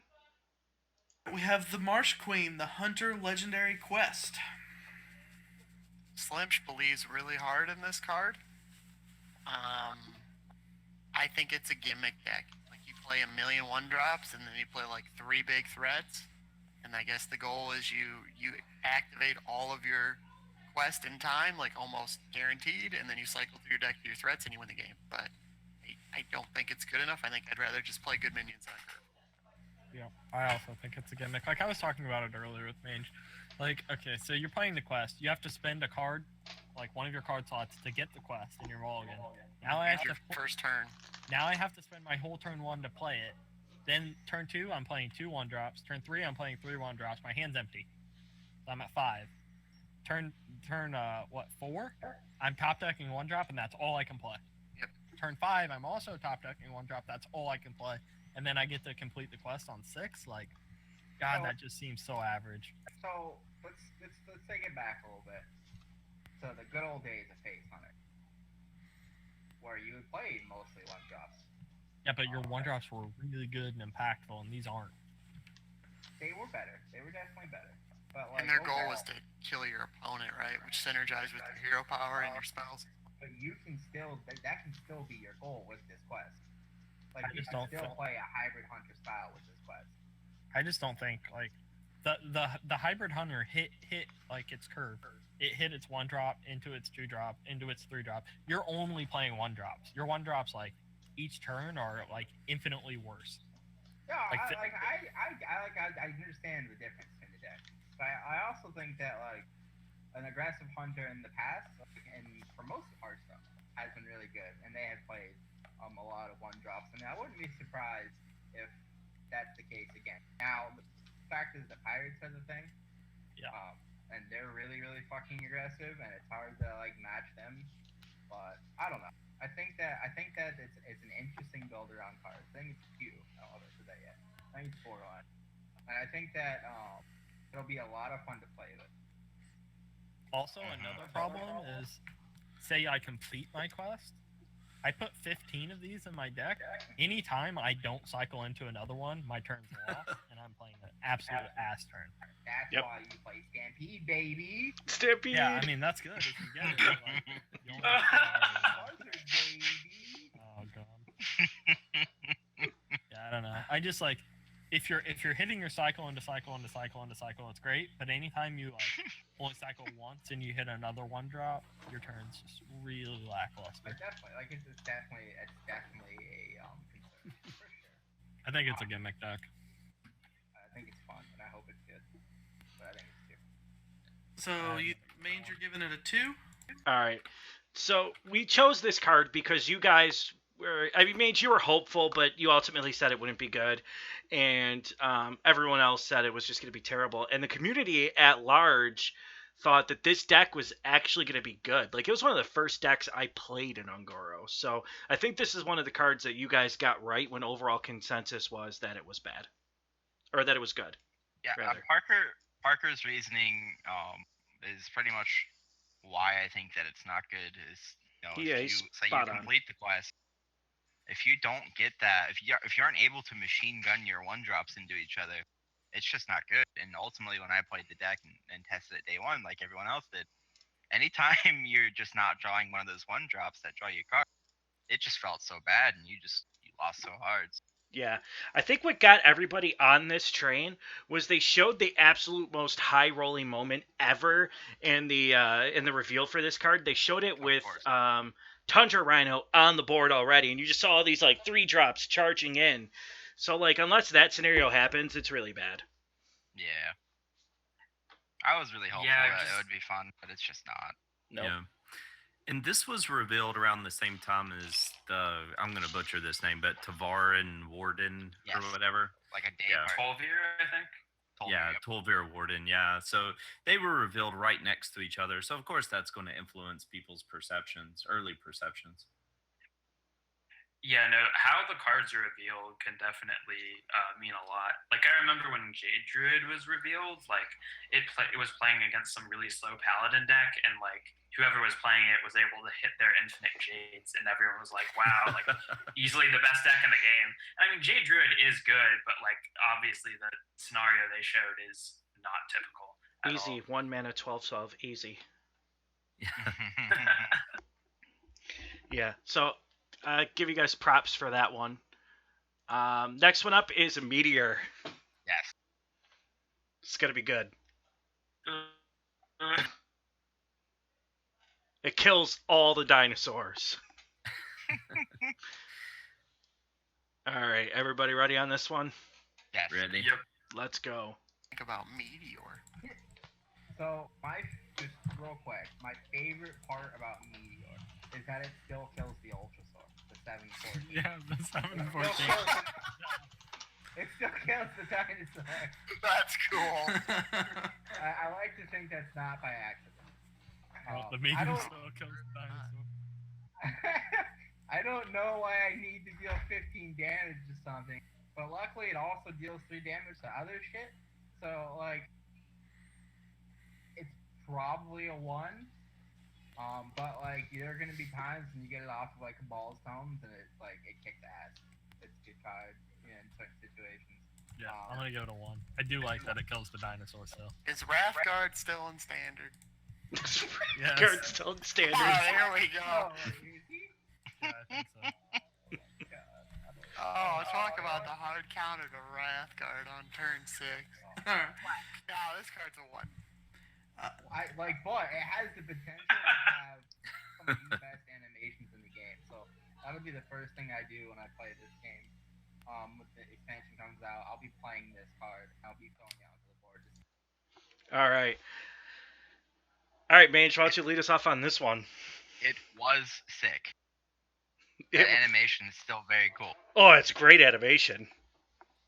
We have the Marsh Queen, the Hunter Legendary Quest. Slimsh believes really hard in this card. I think it's a gimmick deck. Like you play a million 1-drops and then you play like 3 big threats. And I guess the goal is you activate all of your quest in time, like almost guaranteed, and then you cycle through your deck to your threats and you win the game. But I don't think it's good enough. I think I'd rather just play good minions on curve. Yeah, I also think it's a gimmick. Like I was talking about it earlier with Mange. Like, okay, so you're playing the quest. You have to spend a card, like one of your card slots, to get the quest in your mulligan. Now I have to first turn. Now I have to spend my whole turn 1 to play it. Then turn 2, I'm playing 2 1-drops. Turn 3, I'm playing 3 1-drops. My hand's empty. So I'm at 5. Turn 4, I'm top decking 1-drop, and that's all I can play. Yep. Turn 5, I'm also top decking 1-drop. That's all I can play. And then I get to complete the quest on 6. Like, God, that just seems so average. So let's take it back a little bit. So the good old days of Face Hunter, where you played mostly 1-drops. Yeah, but your 1-drops were really good and impactful, and these aren't. They were better. They were definitely better. But like, and their goal was to kill your opponent, right? Which synergized with your hero power and your spells. But you can still, that can still be your goal with this quest. Like, I you just can don't still think- play a hybrid hunter style with this quest. I just don't think like the hybrid hunter hit like its curve. It hit its 1-drop into its 2-drop into its 3-drop. You're only playing 1-drops. Your 1-drops like each turn are like infinitely worse. Yeah, Like I understand the difference in the deck, but I also think that like an aggressive hunter in the past, and for most of Hearthstone, has been really good, and they have played a lot of 1-drops, and I wouldn't be surprised if that's the case again. Now, the fact is, the Pirates are the thing, and they're really, really fucking aggressive, and it's hard to like match them. But I don't know. I think that it's an interesting build around cards. I think it's cute. I don't know if I said that yet. I think it's borderline, and I think that it'll be a lot of fun to play with. Also, another problem is, say I complete my quest, I put 15 of these in my deck. Anytime I don't cycle into another one, my turn's lost, and I'm playing an absolute ass turn. That's why you play Stampede, baby. Stampede. Yeah, I mean that's good if you get it. But, like, you only Buzzard, baby. Oh god. Yeah, I don't know. I just like if you're hitting your cycle into cycle into cycle into cycle, it's great. But anytime you like only cycle once and you hit another 1-drop, your turn's just really lackluster. But definitely, like it's definitely a concern for sure. I think it's a gimmick deck. I think it's fun, and I hope it's good. But I think it's good. So, Mange, you're giving it a 2? All right. So we chose this card because you guys were, I mean, Mage, you were hopeful, but you ultimately said it wouldn't be good. And everyone else said it was just going to be terrible. And the community at large thought that this deck was actually going to be good. Like, it was one of the first decks I played in Un-Goro. So I think this is one of the cards that you guys got right when overall consensus was that it was bad. Or that it was good. Yeah, rather. Parker's reasoning is pretty much why I think that it's not good is, Yeah, if he's you say you spot on. complete the quest, if you don't get that, if you aren't able to machine gun your 1-drops into each other, it's just not good. And ultimately, when I played the deck and tested it day one, like everyone else did, anytime you're just not drawing one of those 1-drops that draw you a card, it just felt so bad, and you lost so hard. Yeah, I think what got everybody on this train was they showed the absolute most high rolling moment ever in the reveal for this card. They showed it with Tundra Rhino on the board already, and you just saw all these like 3-drops charging in. So like, unless that scenario happens, it's really bad. Yeah. I was really hopeful that it would be fun, but it's just not. No. Yeah. And this was revealed around the same time as I'm going to butcher this name, but Tavarin Warden or whatever. Like a day Tolvir, I think. Tolvir Warden, yeah. So they were revealed right next to each other. So, of course, that's going to influence people's perceptions, early perceptions. Yeah, no, how the cards are revealed can definitely mean a lot. Like, I remember when Jade Druid was revealed, like, it was playing against some really slow Paladin deck, and, like, whoever was playing it was able to hit their infinite Jades, and everyone was like, wow, like, easily the best deck in the game. And, I mean, Jade Druid is good, but, like, obviously the scenario they showed is not typical at Easy, all. 1 mana, 12/12, easy. Yeah, so... give you guys props for that one. Next one up is a Meteor. Yes. It's going to be good. It kills all the dinosaurs. All right, everybody ready on this one? Yes. Ready? Yep. Let's go. Think about Meteor. So, just real quick, my favorite part about Meteor is that it still kills the Ultrasaur, the 714. Yeah, the 714. It still kills the dinosaur. That's cool. I like to think that's not by accident. The Meteor still kills the dinosaur. I don't know why I need to deal 15 damage to something, but luckily it also deals 3 damage to other shit. So, like, it's probably a 1. But like there are gonna be times when you get it off of like a Ball's Tomes and it's like it kicks ass. It's a good card in certain situations. Yeah, I'm gonna go to 1. I do like that it kills the dinosaur still. Is Wrathguard still in standard? Yes. Guard's still in standard. Oh, there we go. Yeah, I think so. Oh, talk about the hard counter to Wrathguard on turn 6. No, this card's a 1. But it has the potential to have some of the best animations in the game. So that'll be the first thing I do when I play this game. When the expansion comes out, I'll be playing this card. I'll be throwing it onto the board. All right. All right, Mange, why don't you lead us off on this one? It was sick. That animation is still very cool. Oh, it's great animation.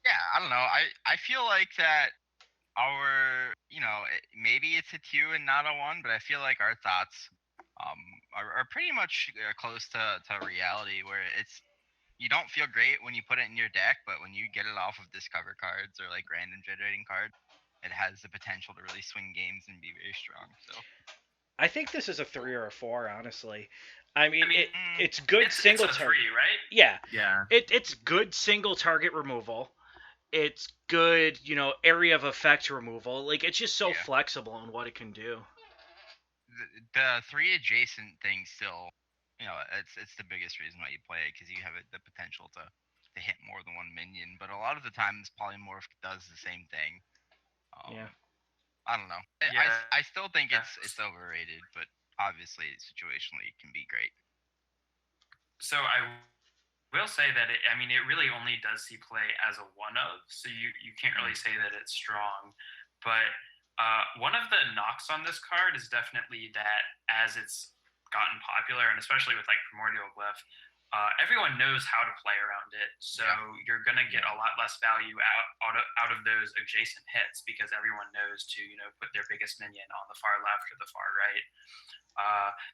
Yeah, I don't know. I feel like that our, maybe it's a 2 and not a 1, but I feel like our thoughts are pretty much close to reality, where you don't feel great when you put it in your deck, but when you get it off of discover cards or like random generating cards, it has the potential to really swing games and be very strong. So I think this is a 3 or a 4, honestly. I mean it's good single target. It's a 3, right? Yeah. Yeah. It's good single target removal. It's good, area of effect removal. Like, it's just so flexible in what it can do. The 3 adjacent thing still, it's the biggest reason why you play it, because you have the potential to hit more than one minion. But a lot of the times, Polymorph does the same thing. I don't know. Yeah. I still think it's overrated, but obviously, situationally, it can be great. So I will say that it really only does see play as a 1-of, so you can't really say that it's strong. But one of the knocks on this card is definitely that as it's gotten popular, and especially with like Primordial Glyph, everyone knows how to play around it. So you're gonna get a lot less value out of those adjacent hits, because everyone knows to put their biggest minion on the far left or the far right.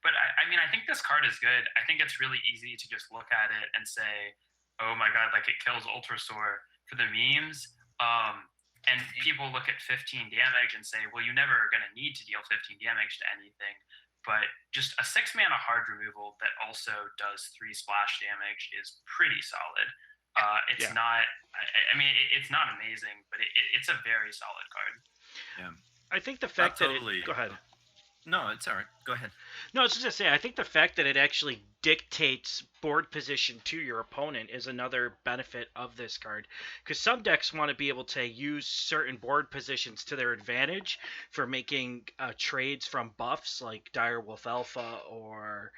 But I think this card is good. I think it's really easy to just look at it and say, oh my god, like it kills Ultrasaur for the memes. And people look at 15 damage and say, well, you never are going to need to deal 15 damage to anything. but just a 6-mana hard removal that also does 3 splash damage is pretty solid. It's not. I mean, it's not amazing, but it's a very solid card. Yeah. I think the fact that go ahead. No, it's all right. Go ahead. No, I was just gonna say, I think the fact that it actually dictates board position to your opponent is another benefit of this card. Because some decks want to be able to use certain board positions to their advantage for making trades from buffs like Direwolf Alpha or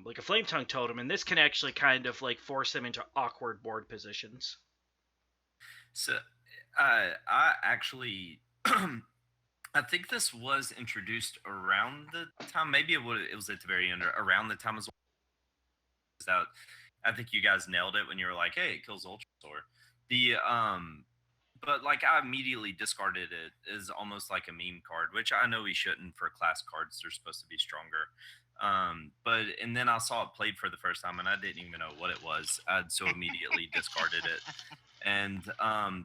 like a Flame Tongue Totem, and this can actually kind of like force them into awkward board positions. So, I actually. I think this was introduced around the time. Maybe it was at the very end, or around the time as well. I think you guys nailed it when you were like, "Hey, it kills Ultrasaur." But like I immediately discarded it as almost like a meme card, which I know we shouldn't for class cards. They're supposed to be stronger. And then I saw it played for the first time, and I didn't even know what it was. I'd so immediately discarded it. And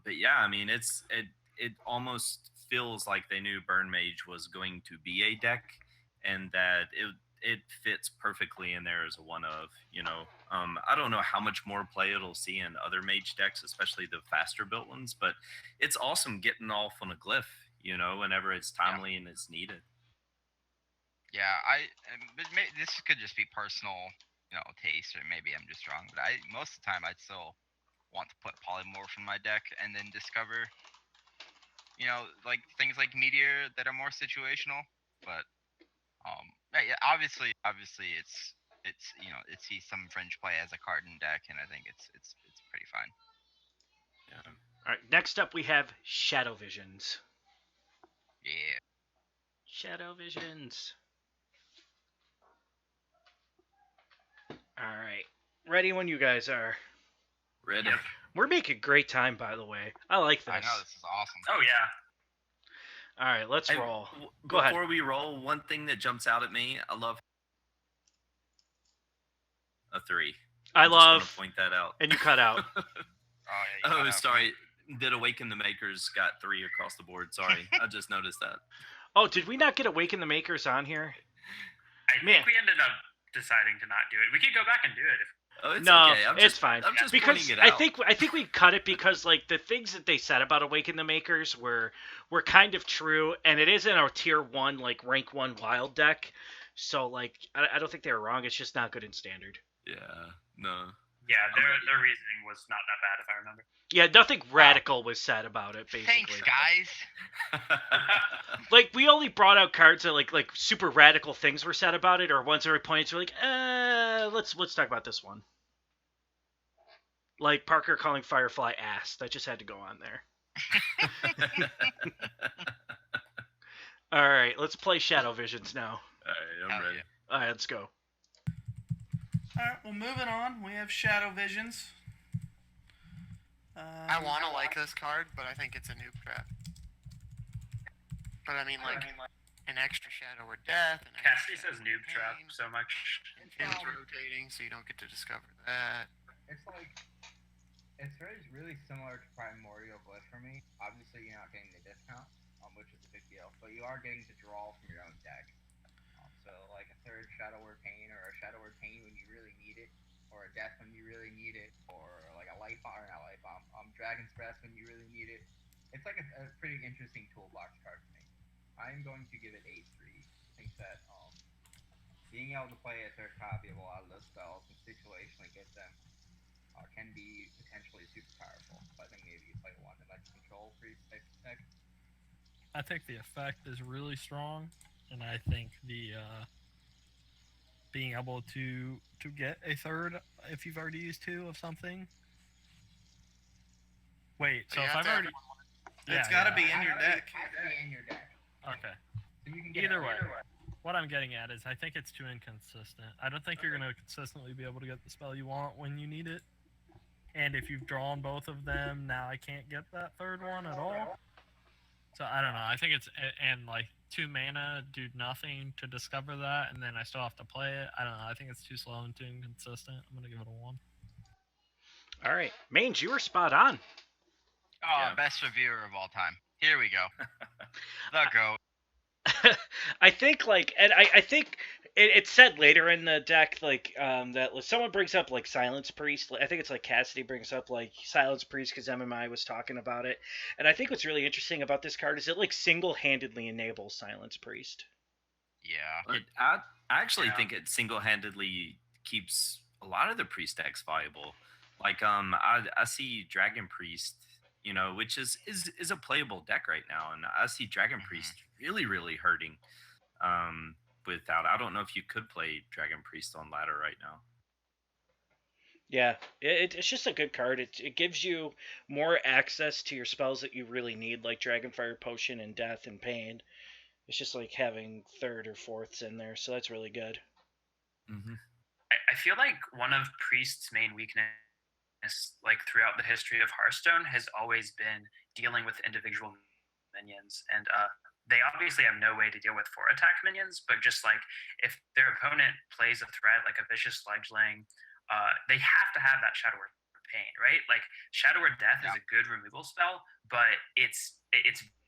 but yeah, I mean, it almost feels like they knew Burn Mage was going to be a deck, and that it fits perfectly in there as a one of, I don't know how much more play it'll see in other mage decks, especially the faster built ones, but it's awesome getting off on a glyph, whenever it's timely and it's needed. Yeah, this could just be personal, taste, or maybe I'm just wrong, but most of the time I'd still want to put Polymorph in my deck and then discover like things like Meteor that are more situational, but yeah, obviously it's it sees some fringe play as a card in deck, and I think it's pretty fine. Yeah. All right, next up we have Shadow Visions. Yeah. Shadow Visions. All right, ready when you guys are. Ready. Yep. We're making great time, by the way. I like this. I know, this is awesome. Oh yeah. All right, let's roll. Go Before ahead. we roll, one thing that jumps out at me, I love a 3. I'm just gonna point that out. And you cut out. Oh, sorry. Did Awaken the Makers got 3 across the board? Sorry, I just noticed that. Oh, did we not get Awaken the Makers on here? I think we ended up deciding to not do it. We could go back and do it if. Oh, it's no, okay. it's fine. I'm just because pointing it out. I think we cut it because like the things that they said about Awaken the Makers were kind of true, and it is in our tier 1 like rank 1 wild deck. So like I don't think they were wrong. It's just not good in standard. Yeah. No. Yeah, their reasoning was not that bad if I remember. Yeah, nothing radical was said about it. Basically. Thanks, guys. Like we only brought out cards that like super radical things were said about it, or ones that were pointed to like, let's talk about this one. Like Parker calling Firefly ass. That just had to go on there. All right, let's play Shadow Visions now. All right, I'm ready. Yeah. All right, let's go. All right, well, moving on, we have Shadow Visions. I want to like this card, but I think it's a noob trap. But I mean, like an extra Shadow or Death. Cassidy says noob trap so much. It's rotating, so you don't get to discover that. It's really similar to Primordial Glyph for me. Obviously, you're not getting the discount, which is a big deal, but you are getting to draw from your own deck. So, like a third Shadow Word Pain, or a Shadow Word Pain when you really need it, or a Death when you really need it, or like a Life Bomb, or not Life Bomb, Dragon's Breath when you really need it. It's like a pretty interesting toolbox card for me. I'm going to give it 8-3. I think that being able to play a third copy of a lot of those spells and situationally get them can be potentially super powerful. So I think maybe you play one that lets control for each type of deck. I think the effect is really strong, and I think the being able to get a third if you've already used 2 of something. Wait, so if I've already, it's got to be in your deck. It has to be in your deck. Okay. So you can get Either way, what I'm getting at is I think it's too inconsistent. I don't think you're going to consistently be able to get the spell you want when you need it. And if you've drawn both of them, now I can't get that third one at all. So I don't know. I think it's, and like 2 mana do nothing to discover that, and then I still have to play it. I don't know. I think it's too slow and too inconsistent. I'm going to give it a 1. All right, Mange, you were spot on. Oh, yeah. Best reviewer of all time. Here we go. The GOAT. I think and I think it said later in the deck that someone brings up like Silence Priest. I think it's like Cassidy brings up like Silence Priest because MMI was talking about it, and I think what's really interesting about this card is it like single-handedly enables Silence Priest. Yeah. But I actually think it single-handedly keeps a lot of the priest decks viable. Like I see Dragon Priest, which is a playable deck right now, and I see Dragon Priest really hurting. Without, I don't know if you could play Dragon Priest on ladder right now. Yeah, it's just a good card. It gives you more access to your spells that you really need, like Dragonfire Potion and Death and Pain. It's just like having third or fourths in there, so that's really good. Mm-hmm. I feel like one of Priest's main weakness, like throughout the history of Hearthstone, has always been dealing with individual minions, and they obviously have no way to deal with 4-attack minions, but just like if their opponent plays a threat like a Vicious Fledgling, they have to have that Shadow Word Pain, right? Like Shadow Word Death is a good removal spell, but it's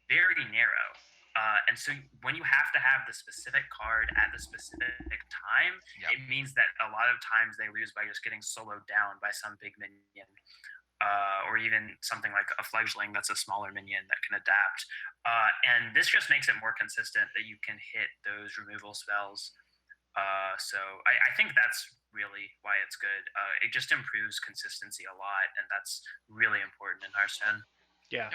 very narrow. And so when you have to have the specific card at the specific time, it means that a lot of times they lose by just getting soloed down by some big minion. Or even something like a Fledgling that's a smaller minion that can adapt. And this just makes it more consistent that you can hit those removal spells. So I think that's really why it's good. It just improves consistency a lot, and that's really important in Hearthstone. Yeah.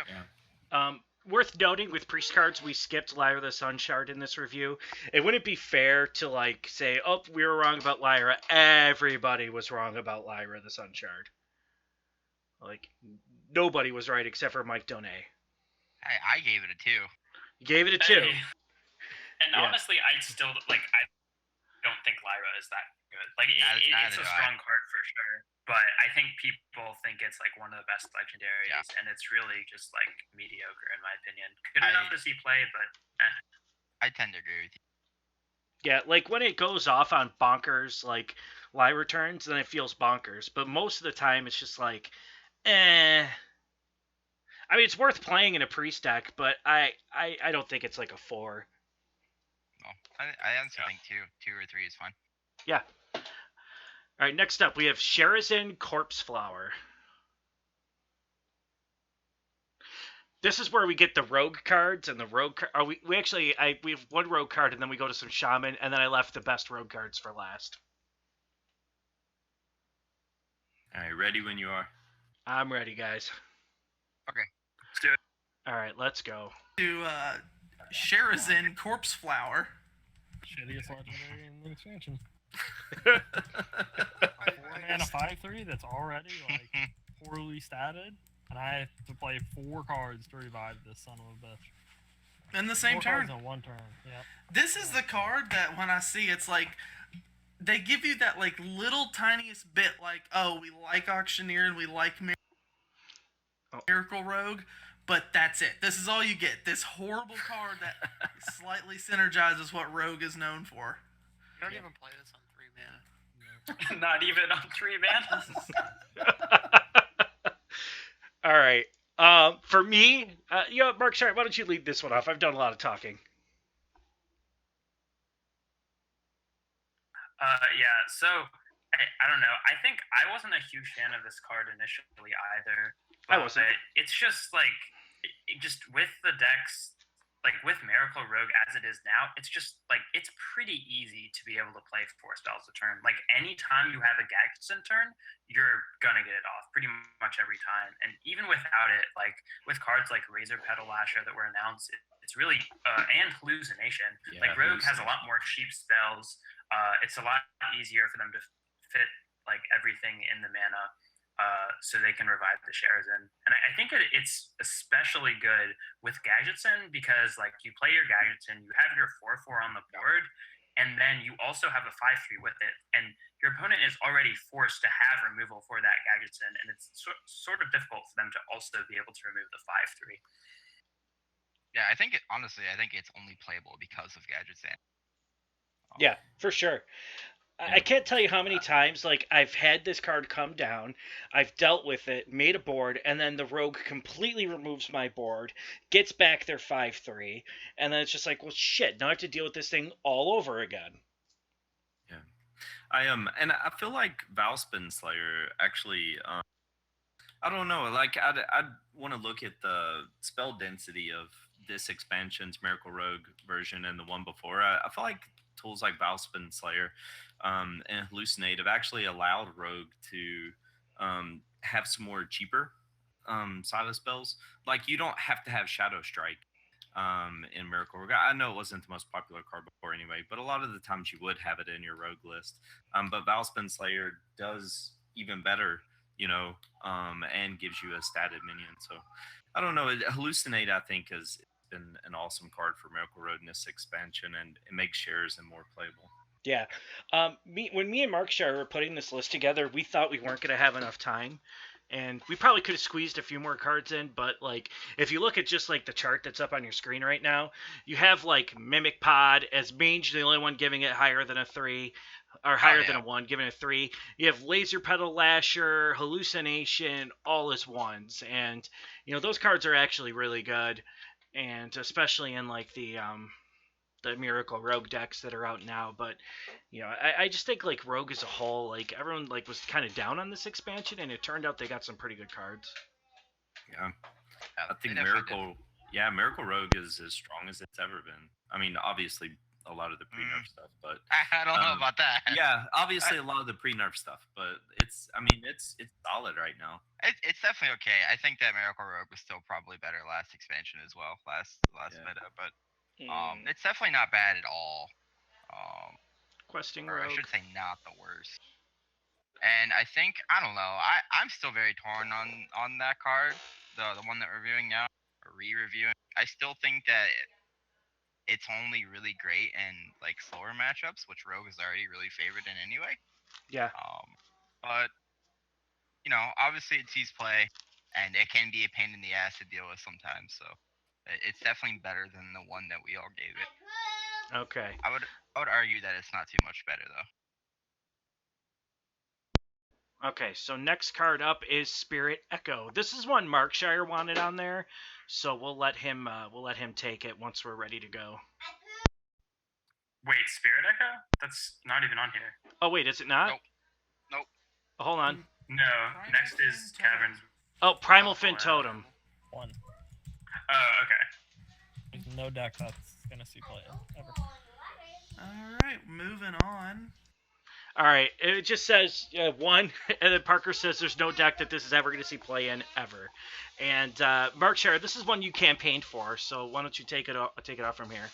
Worth noting, with priest cards, we skipped Lyra the Sun Shard in this review. It wouldn't be fair to like say, "Oh, we were wrong about Lyra." Everybody was wrong about Lyra the Sun Shard. Like nobody was right except for Mike Donay. I gave it a 2. You gave it a 2. And honestly, I still I don't think Lyra is that good. Like it's a strong card for sure, but I think people think it's like one of the best legendaries, and it's really just like mediocre in my opinion. Good enough to see play, but I tend to agree with you. Yeah, like when it goes off on bonkers like Lyra turns, then it feels bonkers. But most of the time, it's just like, I mean, it's worth playing in a priest deck, but I don't think it's like a 4. No, I also think 2 or 3 is fine. Yeah. All right, next up we have Sherazin Corpse Flower. This is where we get the rogue cards, and the rogue we have one rogue card, and then we go to some shaman, and then I left the best rogue cards for last. All right, ready when you are. I'm ready, guys. Okay. Let's do it. All right, let's go. To Sherazin Corpse Flower. Shittiest legendary in the expansion. And a 5/3 that's already like poorly statted, and I have to play 4 cards to revive this son of a bitch. In the same 4 turn. cards in 1 turn. Yep. This is the card that when I see it's like they give you that like little tiniest bit like, oh, we like Auctioneer and we like Miracle Rogue, but that's it. This is all you get. This horrible card that slightly synergizes what Rogue is known for. You don't even play this on 3 mana. Not even on 3 mana. All right. For me, Mark, sorry, why don't you lead this one off? I've done a lot of talking. So I don't know. I think I wasn't a huge fan of this card initially either. I wasn't. It's just like, just with the decks, like with Miracle Rogue as it is now, it's just like it's pretty easy to be able to play 4 spells a turn. Like anytime you have a Gadgetzin turn, you're gonna get it off pretty much every time. And even without it, like with cards like Razor Petal Lasher that were announced, it's really and Hallucination. Like Rogue has a lot more cheap spells. It's a lot easier for them to fit like everything in the mana. So they can revive the Sherazin. And I think it's especially good with Gadgetzin because like you play your Gadgetzin, you have your 4/4 on the board, and then you also have a 5/3 with it, and your opponent is already forced to have removal for that Gadgetzin, and it's sort of difficult for them to also be able to remove the 5/3. Yeah, honestly, I think it's only playable because of Gadgetzin. Yeah, for sure. I can't tell you how many times like I've had this card come down, I've dealt with it, made a board, and then the rogue completely removes my board, gets back their 5/3, and then it's just like, well, shit, now I have to deal with this thing all over again. Yeah, I and I feel like Valspin Slayer actually. I don't know. Like, I'd want to look at the spell density of this expansion's Miracle Rogue version and the one before. I feel like tools like Valspin Slayer and Hallucinate have actually allowed Rogue to have some more cheaper silo spells. Like, you don't have to have Shadow Strike in Miracle Rogue. I know it wasn't the most popular card before anyway, but a lot of the times you would have it in your Rogue list. But Valspin Slayer does even better, and gives you a statted minion. So I don't know. Hallucinate, I think, has been an awesome card for Miracle Road in this expansion, and it makes shares and more playable. Yeah. When me and Markshire were putting this list together, we thought we weren't going to have enough time. And we probably could have squeezed a few more cards in, but like if you look at just like the chart that's up on your screen right now, you have like Mimic Pod as Mange, the only one giving it higher than a 3, or higher than a 1, giving it a 3. You have Laser Pedal Lasher, Hallucination, all as ones, and those cards are actually really good, and especially in like the Miracle Rogue decks that are out now. But I just think like Rogue as a whole, like everyone like was kind of down on this expansion, and it turned out they got some pretty good cards. Yeah, I think Miracle Rogue is as strong as it's ever been. I mean, obviously a lot of the pre-nerf stuff, but I don't know about that. Yeah, obviously a lot of the pre-nerf stuff, but it's solid right now. It's definitely okay. I think that Miracle Rogue was still probably better last expansion as well, last meta, but it's definitely not bad at all. Questing or Rogue. I should say not the worst. And I think I don't know. I'm still very torn on that card, the one that we're reviewing now, or re-reviewing. I still think that it's only really great in like slower matchups, which Rogue is already really favored in anyway. Yeah. But obviously it sees play, and it can be a pain in the ass to deal with sometimes. So it's definitely better than the one that we all gave it. Okay. I would argue that it's not too much better though. Okay, so next card up is Spirit Echo. This is one Markshire wanted on there, so we'll let him take it once we're ready to go. Wait, Spirit Echo? That's not even on here. Oh wait, is it not? Nope. Oh, hold on. No, next is Caverns. Oh, Primal Fin Totem. 1. Oh, okay. There's no deck that's gonna see play ever. All right, moving on. All right, it just says 1, and then Parker says there's no deck that this is ever going to see play in ever. And Markshire, this is one you campaigned for, so why don't you take it off from here?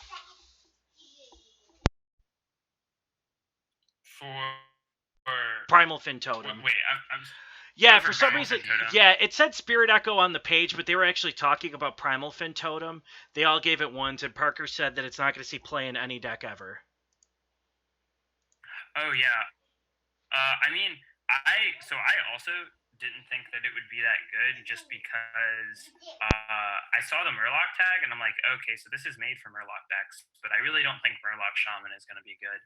For Primal Fin Totem. Wait, yeah, for some reason, it said Spirit Echo on the page, but they were actually talking about Primal Fin Totem. They all gave it 1s, and Parker said that it's not going to see play in any deck ever. Oh yeah, I mean, I also didn't think that it would be that good just because I saw the Murloc tag and I'm like, okay, so this is made for Murloc decks, but I really don't think Murloc Shaman is going to be good.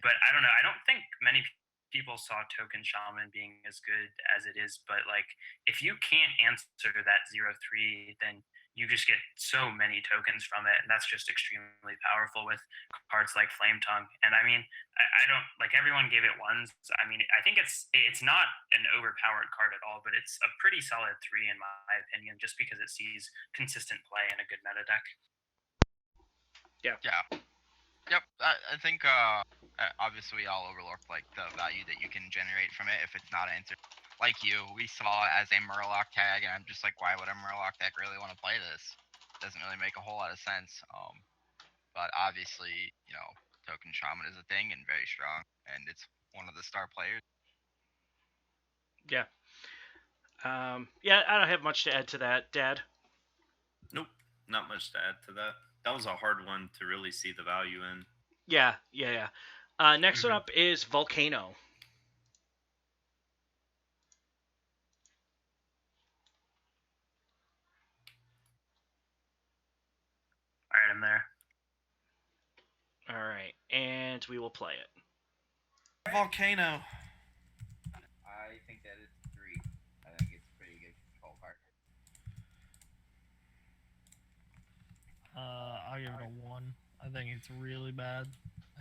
But I don't know. I don't think many people saw Token Shaman being as good as it is, but like if you can't answer that 0/3, then you just get so many tokens from it, and that's just extremely powerful with cards like Flame Tongue. And I mean, I don't like everyone gave it 1s. I mean, I think it's not an overpowered card at all, but it's a pretty solid 3 in my opinion, just because it sees consistent play in a good meta deck. Yeah. Yep. I think obviously we all overlooked like the value that you can generate from it if it's not answered. Like we saw it as a Murloc tag, and I'm just like, why would a Murloc deck really want to play this? Doesn't really make a whole lot of sense. But obviously, Token Shaman is a thing and very strong, and it's one of the star players. Yeah. Yeah, I don't have much to add to that, Dad. Nope, not much to add to that. That was a hard one to really see the value in. Yeah. Next one up is Volcano. All right, I'm there. All right, and we will play it. Volcano. I think that is 3. I think it's a pretty good control card. I'll give it a 1. I think it's really bad.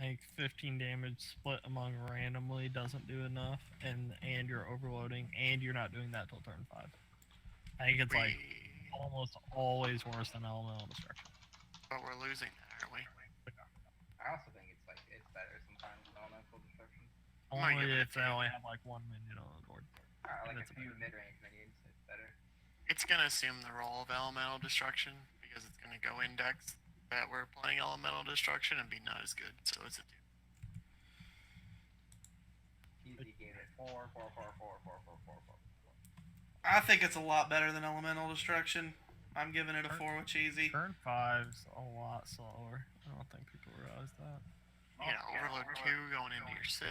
I think 15 damage split among randomly doesn't do enough, and you're overloading, and you're not doing that till turn 5. I think it's like almost always worse than elemental destruction. But we're losing that, aren't we? I also think it's better sometimes than elemental destruction. Only if they only have like 1 minion on the board. Like a few mid-range minions, it's better. It's gonna assume the role of elemental destruction because it's gonna go index that we're playing elemental destruction and be not as good. So it's a 2. He gave it 4, 4, 4, 4, 4, 4, 4, 4. I think it's a lot better than elemental destruction. I'm giving it a 4 with cheesy. Turn 5's a lot slower. I don't think people realize that. Yeah, overload 2 going into your 6.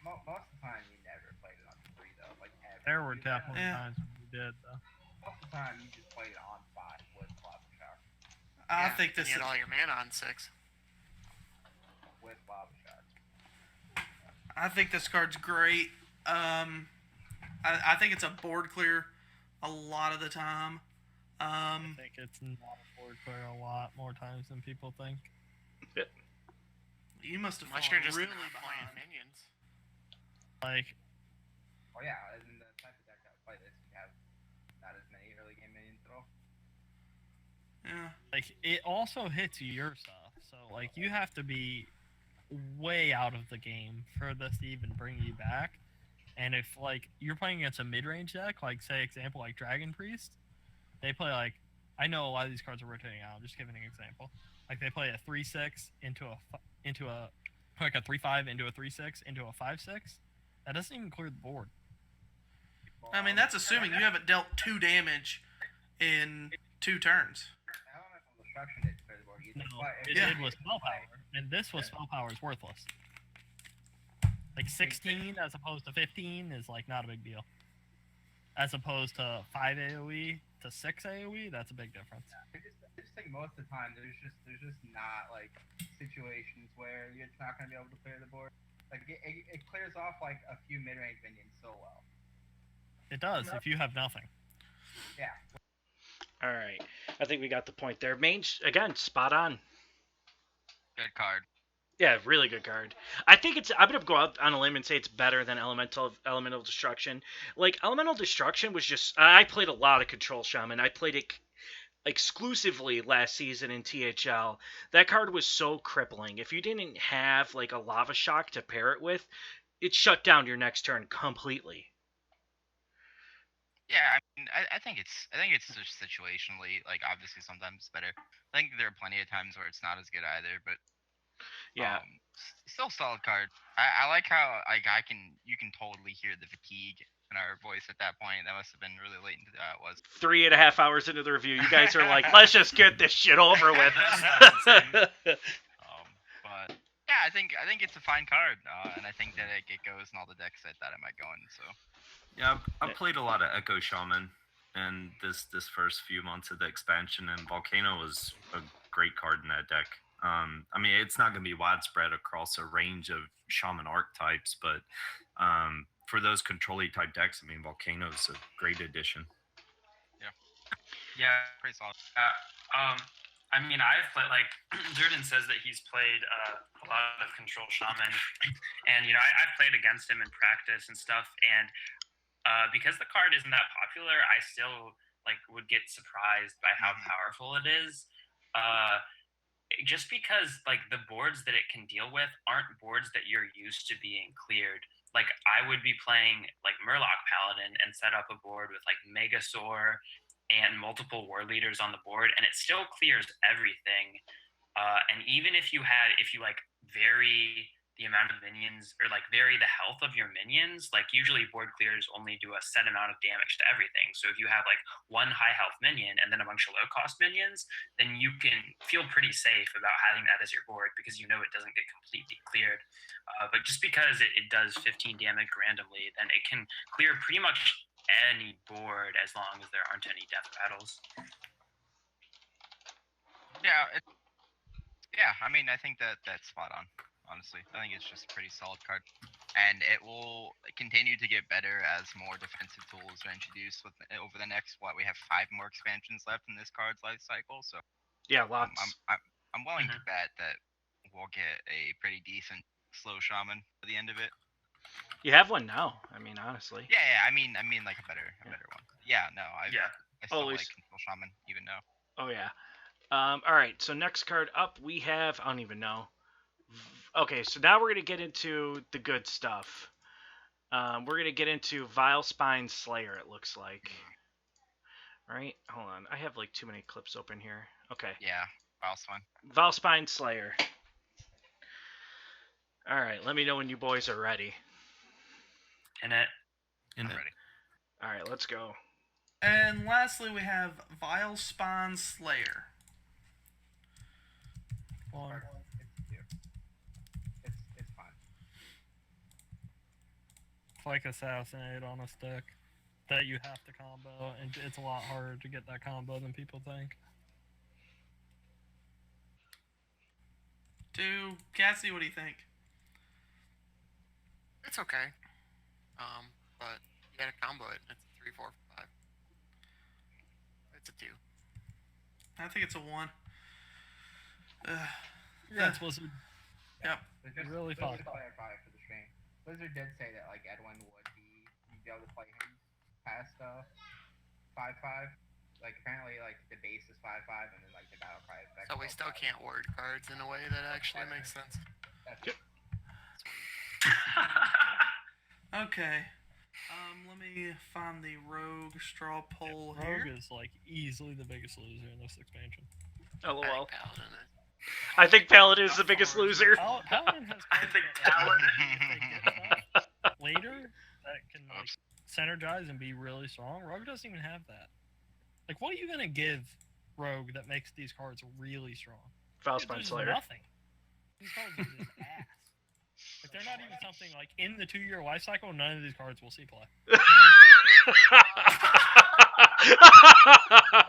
Most of the time, you never played it on 3 though. Like ever. There were definitely Yeah. times when we did though. Most of the time, you just played it on 5 with Lava Shock. I think this you is. had all your mana on 6. With Lava Shock. I think this card's great. I think it's a board clear a lot of the time. I think it's not a board clear a lot more times than people think. You must have Unless fallen you're just really not playing behind. minions. Like, Oh yeah, in the type of deck that would play this, you have not as many early game minions at all. Yeah. like it also hits your stuff, so like you have to be way out of the game for this to even bring you back. And if like you're playing against a mid-range deck, like say example like Dragon Priest, they play like, I know a lot of these cards are rotating out. I'm just giving an example. Like they play a 3/6 into a like a 3/5 into a 3/6 into a 5/6. That doesn't even clear the board. I mean, that's assuming you haven't dealt 2 damage in 2 turns. Elemental destruction didn't clear the board either. No, But it Yeah. did with spell power, and this with spell power is worthless. Like 16 as opposed to 15 is like not a big deal. As opposed to 5 AoE to 6 AoE, that's a big difference. I just think most of the time there's just not like situations where you're not gonna be able to clear the board. Like it clears off like a few mid-range minions so well. It does if you have nothing. Yeah. All right. I think we got the point there. Mange, again, spot on. Good card. Yeah, really good card. I think I'm gonna go out on a limb and say it's better than Elemental Destruction. Like Elemental Destruction was just, I played a lot of Control Shaman. I played it exclusively last season in THL. That card was so crippling. If you didn't have like a Lava Shock to pair it with, it shut down your next turn completely. Yeah, I mean, I think it's just situationally, like obviously sometimes it's better. I think there are plenty of times where it's not as good either, but Yeah. still solid card. I like how like you can totally hear the fatigue in our voice at that point. That must have been really late into that was. 3.5 hours into the review, you guys are like, let's just get this shit over with. But yeah, I think it's a fine card, and I think that it goes in all the decks that it might go in. So Yeah, I played a lot of Echo Shaman in this first few months of the expansion, and Volcano was a great card in that deck. I mean, it's not going to be widespread across a range of Shaman archetypes, but for those control-y type decks, I mean, Volcano's a great addition. Yeah. pretty solid. I mean, I've played, like, Jordan says that he's played a lot of Control Shaman, and, you know, I've played against him in practice and stuff, and because the card isn't that popular, I still, like, would get surprised by how powerful it is. Just because, like, the boards that it can deal with aren't boards that you're used to being cleared. Like, I would be playing, like, Murloc Paladin and set up a board with, like, Megasaur and multiple war leaders on the board, and it still clears everything. And even if you like vary the amount of minions or like vary the health of your minions, like usually board clears only do a set amount of damage to everything. So if you have like one high health minion and then a bunch of low cost minions, then you can feel pretty safe about having that as your board because you know it doesn't get completely cleared. But just because it does 15 damage randomly, then it can clear pretty much any board as long as there aren't any death battles. Yeah, I mean, I think that's spot on. Honestly, I think it's just a pretty solid card. and it will continue to get better as more defensive tools are introduced over the next we have 5 more expansions left in this card's life cycle. So Yeah, lots. I'm willing to bet that we'll get a pretty decent slow shaman at the end of it. You have one now. I mean, honestly. Yeah. I mean like a better one. Yeah. No. I still Always. like control shaman even now. Oh yeah. All right. So next card up, we have I don't even know. Okay, so now we're gonna get into the good stuff. We're gonna get into Vile Spine Slayer. It looks like. Right? Hold on. I have like too many clips open here. Okay. Yeah. Vile Spine. Vile Spine Slayer. All right. Let me know when you boys are ready. In it. I'm ready. All right. Let's go. And lastly, we have Vile Spawn Slayer. One. It's fun. It's like Assassinate on a stick that you have to combo, and it's a lot harder to get that combo than people think. Cassie, what do you think? It's okay. But you gotta combo it. It's a 3, 4, 5. It's a 2. I think it's a 1. Yeah, it's Blizzard. Yep. Really fun. Just to clarify for the stream, Blizzard did say that like Edwin would be able to play him past 5/5. Like apparently like the base is 5/5 and then like the battle cry effect. So we still can't word cards in a way that actually makes sense. Okay. Let me find the Rogue straw poll here. Rogue is like easily the biggest loser in this expansion. LOL. Paladin is. I think Paladin is the biggest loser. Paladin has I think later that can like synergize and be really strong. Rogue doesn't even have that. Like, what are you gonna give Rogue that makes these cards really strong? Vile Spine There's Slayer. nothing. These cards are just ass. Like, they're not even something like in the 2-year life cycle. None of these cards will see play.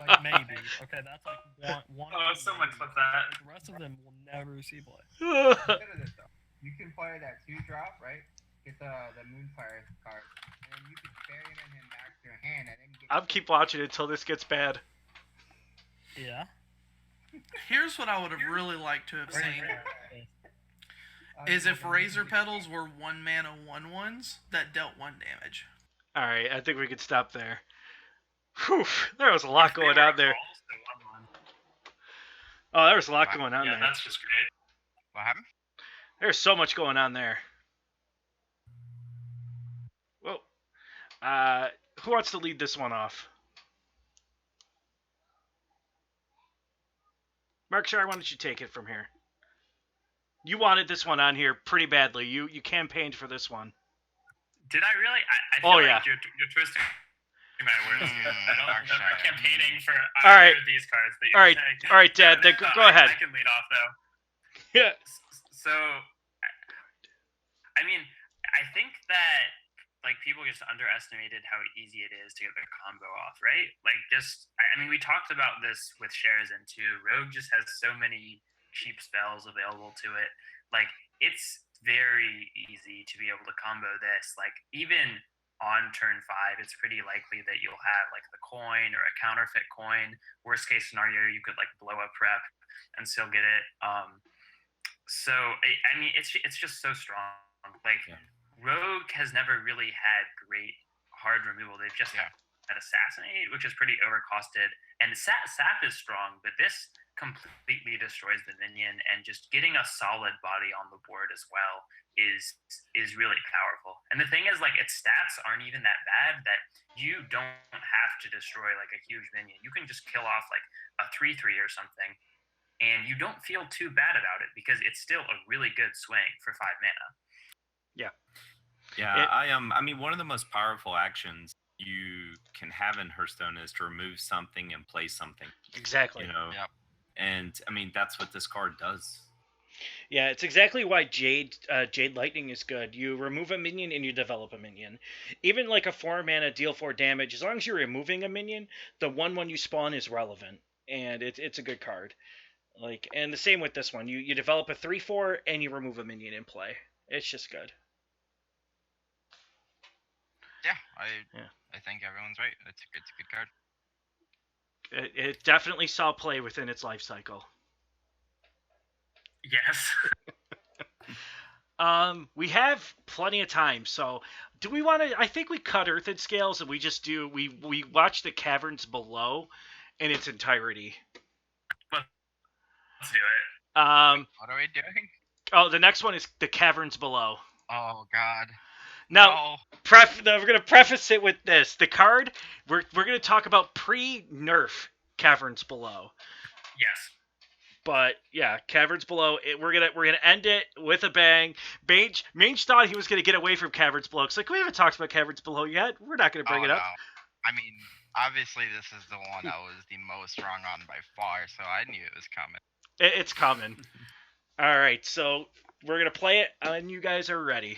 Like, maybe. Okay, that's like one. Oh, someone clip that. The rest of them will never see play. Consider this though. You can play that 2-drop, right? Get the Moonfire card, and then you can ferryman him back to your hand, and then get. I'll keep watching until this gets bad. Yeah. Here's what I would have really liked to have seen. Is if Razor Petals were 1 mana 1/1s that dealt 1 damage. All right, I think we could stop there. Whew, there was a lot going on there. Oh, there was a lot going on Yeah, there. that's just great. What happened? There's so much going on there. Whoa. Who wants to lead this one off? Mark Shire, why don't you take it from here? You wanted this one on here pretty badly. You campaigned for this one. Did I really? I feel yeah. like you're twisting my words here. I don't Mark remember Shire. campaigning for All right. either of these cards that All you're right, saying. all right, Dad. Then go ahead. I can lead off though. Yeah. So, I mean, I think that like people just underestimated how easy it is to get the combo off, right? Like I mean, we talked about this with Sharezen too. Rogue just has so many cheap spells available to it. Like it's very easy to be able to combo this. Like even on turn 5, it's pretty likely that you'll have like the coin or a counterfeit coin. Worst case scenario, you could like blow up prep and still get it. So I mean, it's just so strong. Like Rogue has never really had great hard removal. They've just had Assassinate, which is pretty overcosted, and Sap is strong, but this completely destroys the minion, and just getting a solid body on the board as well is really powerful. And the thing is, like, its stats aren't even that bad that you don't have to destroy like a huge minion. You can just kill off like a 3/3 or something, and you don't feel too bad about it because it's still a really good swing for 5 mana. Yeah, I mean, one of the most powerful actions you can have in Hearthstone is to remove something and play something. Exactly. You know. Yep. And I mean, that's what this card does. Yeah, it's exactly why Jade Lightning is good. You remove a minion and you develop a minion. Even like a 4 mana deal 4 damage, as long as you're removing a minion, the 1/1 you spawn is relevant, and it's a good card. Like, and the same with this one. You develop a 3/4 and you remove a minion in play. It's just good. I think everyone's right. It's a good card. It definitely saw play within its life cycle. Yes. We have plenty of time, so do we want to? I think we cut Earthen Scales and we just do we watch the Caverns Below in its entirety. Let's do it. What are we doing? Oh, the next one is the Caverns Below. Oh God. Now, we're gonna preface it with this: the card we're gonna talk about pre-nerf Caverns Below. Yes. But yeah, Caverns Below. We're gonna end it with a bang. Mange thought he was gonna get away from Caverns Below. It's like, we haven't talked about Caverns Below yet. We're not gonna bring it up. No. I mean, obviously this is the one I was the most wrong on by far, so I knew it was coming. It's coming. All right, so we're gonna play it, and you guys are ready.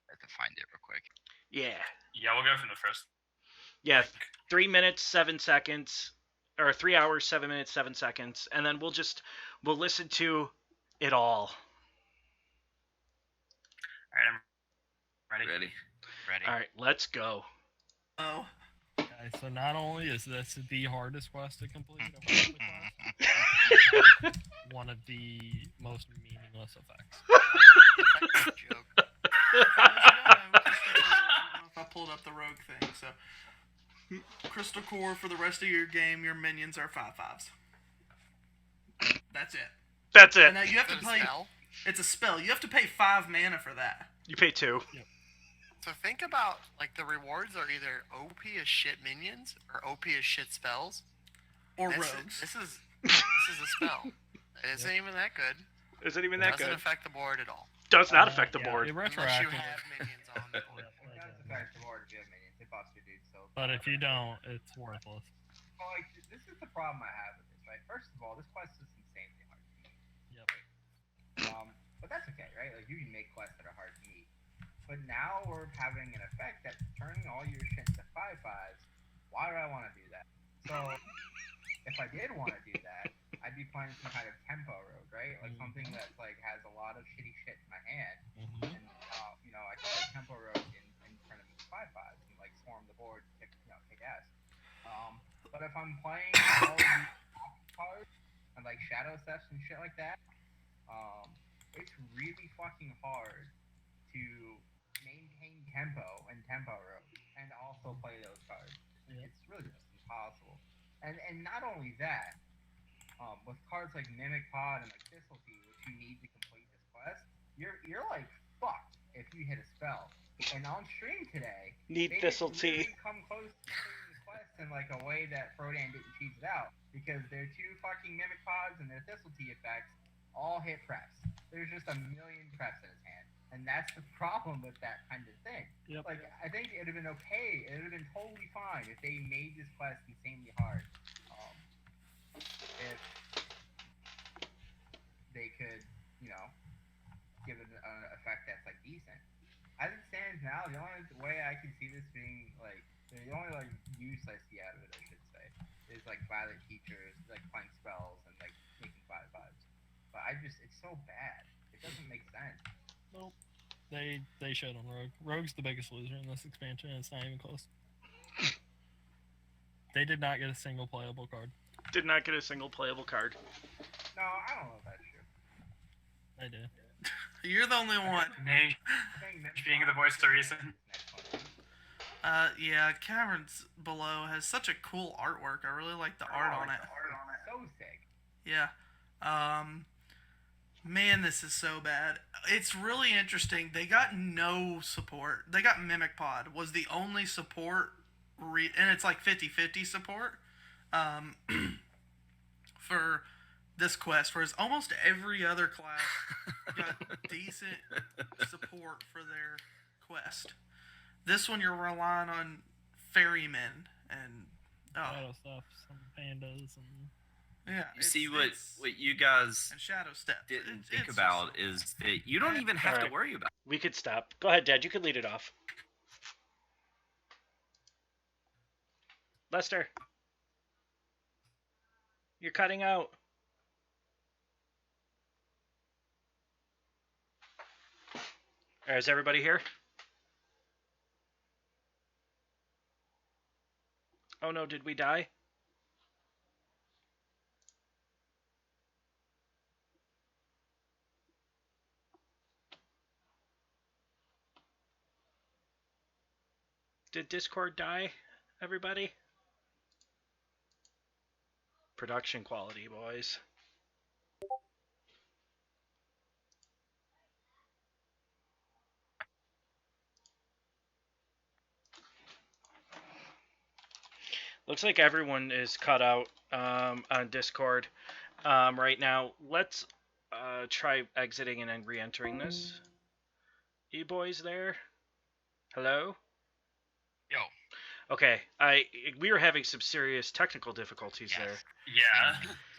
I have to find it real quick. Yeah. Yeah, we'll go from the first. Yeah, 3 minutes 7 seconds, or 3 hours 7 minutes 7 seconds, and then we'll listen to it all. All right, I'm ready. All right, let's go. Oh. Okay, so not only is this the hardest quest to complete of all the quests, one of the most meaningless effects. Joke. I don't know if I pulled up the rogue thing, so Crystal Core, for the rest of your game, your minions are 5/5s. That's it. That's it. And now you have to Is it a play. spell? It's a spell. You have to pay 5 mana for that. You pay 2. So think about, like, the rewards are either OP as shit minions or OP as shit spells. Or This rogues. This is a spell. It isn't even that good. Is it even that Doesn't good? affect the board at all. Does not affect the Yeah, board. it Unless you retroactively. have minions on the board. It does affect the board if you have minions. It buffs your dude, so. But if you don't, it's worthless. Well, like, this is the problem I have with this, right? First of all, this quest is insanely hard to meet. Yep. But that's okay, right? Like, you can make quests that are hard to meet. But now we're having an effect that's turning all your shit into 5/5s. Why do I want to do that? So, if I did want to do that, I'd be playing some kind of tempo rogue, right? Like something that's like has a lot of shitty shit in my hand, and I can play tempo rogue and turn them into 5/5s and like swarm the board, kick ass. But if I'm playing all of these cards and like shadow steps and shit like that, it's really fucking hard to maintain tempo and tempo rogue and also play those cards. It's really just impossible. And not only that, with cards like Mimic Pod and like Thistletea, which you need to complete this quest, you're like fucked if you hit a spell. And on stream today, Need they Thistletea. didn't come close to completing this quest in like a way that Frodan didn't cheese it out, because their 2 fucking Mimic Pods and their Thistletea effects all hit preps. There's just a million preps in his hand. And that's the problem with that kind of thing. Yep. Like, I think it would have been okay. It would have been totally fine if they made this quest insanely hard. If they could, give it an effect that's, like, decent. As it stands now, the only way I can see this being, like, the only, like, use I see out of it, I should say, is, like, Violet Teachers, like, playing spells and, like, making 5/5s. But it's so bad. It doesn't make sense. Nope. They showed on Rogue. Rogue's the biggest loser in this expansion, and it's not even close. They did not get a single playable card. Did not get a single playable card. No, I don't know if that's true. They did. You're the only one. Name being the voice of reason. Yeah, Caverns Below has such a cool artwork. I really like the art on it. So sick. Yeah. Man, this is so bad. It's really interesting. They got no support. They got Mimic Pod was the only support, and it's like 50-50 support for this quest, whereas almost every other class got decent support for their quest. This one you're relying on ferrymen and Shadow stuff, some pandas, and yeah. You see what you guys and Shadow Step didn't think about is that you don't even have to worry about We could stop. Go ahead, Dad. You could lead it off. Lester. You're cutting out. Is everybody here? Oh no, did we die? Did Discord die, everybody? Production quality, boys. Looks like everyone is cut out on Discord right now. Let's try exiting and then re-entering this. You boys there? Hello? Yo. Okay, we were having some serious technical difficulties there. Yeah.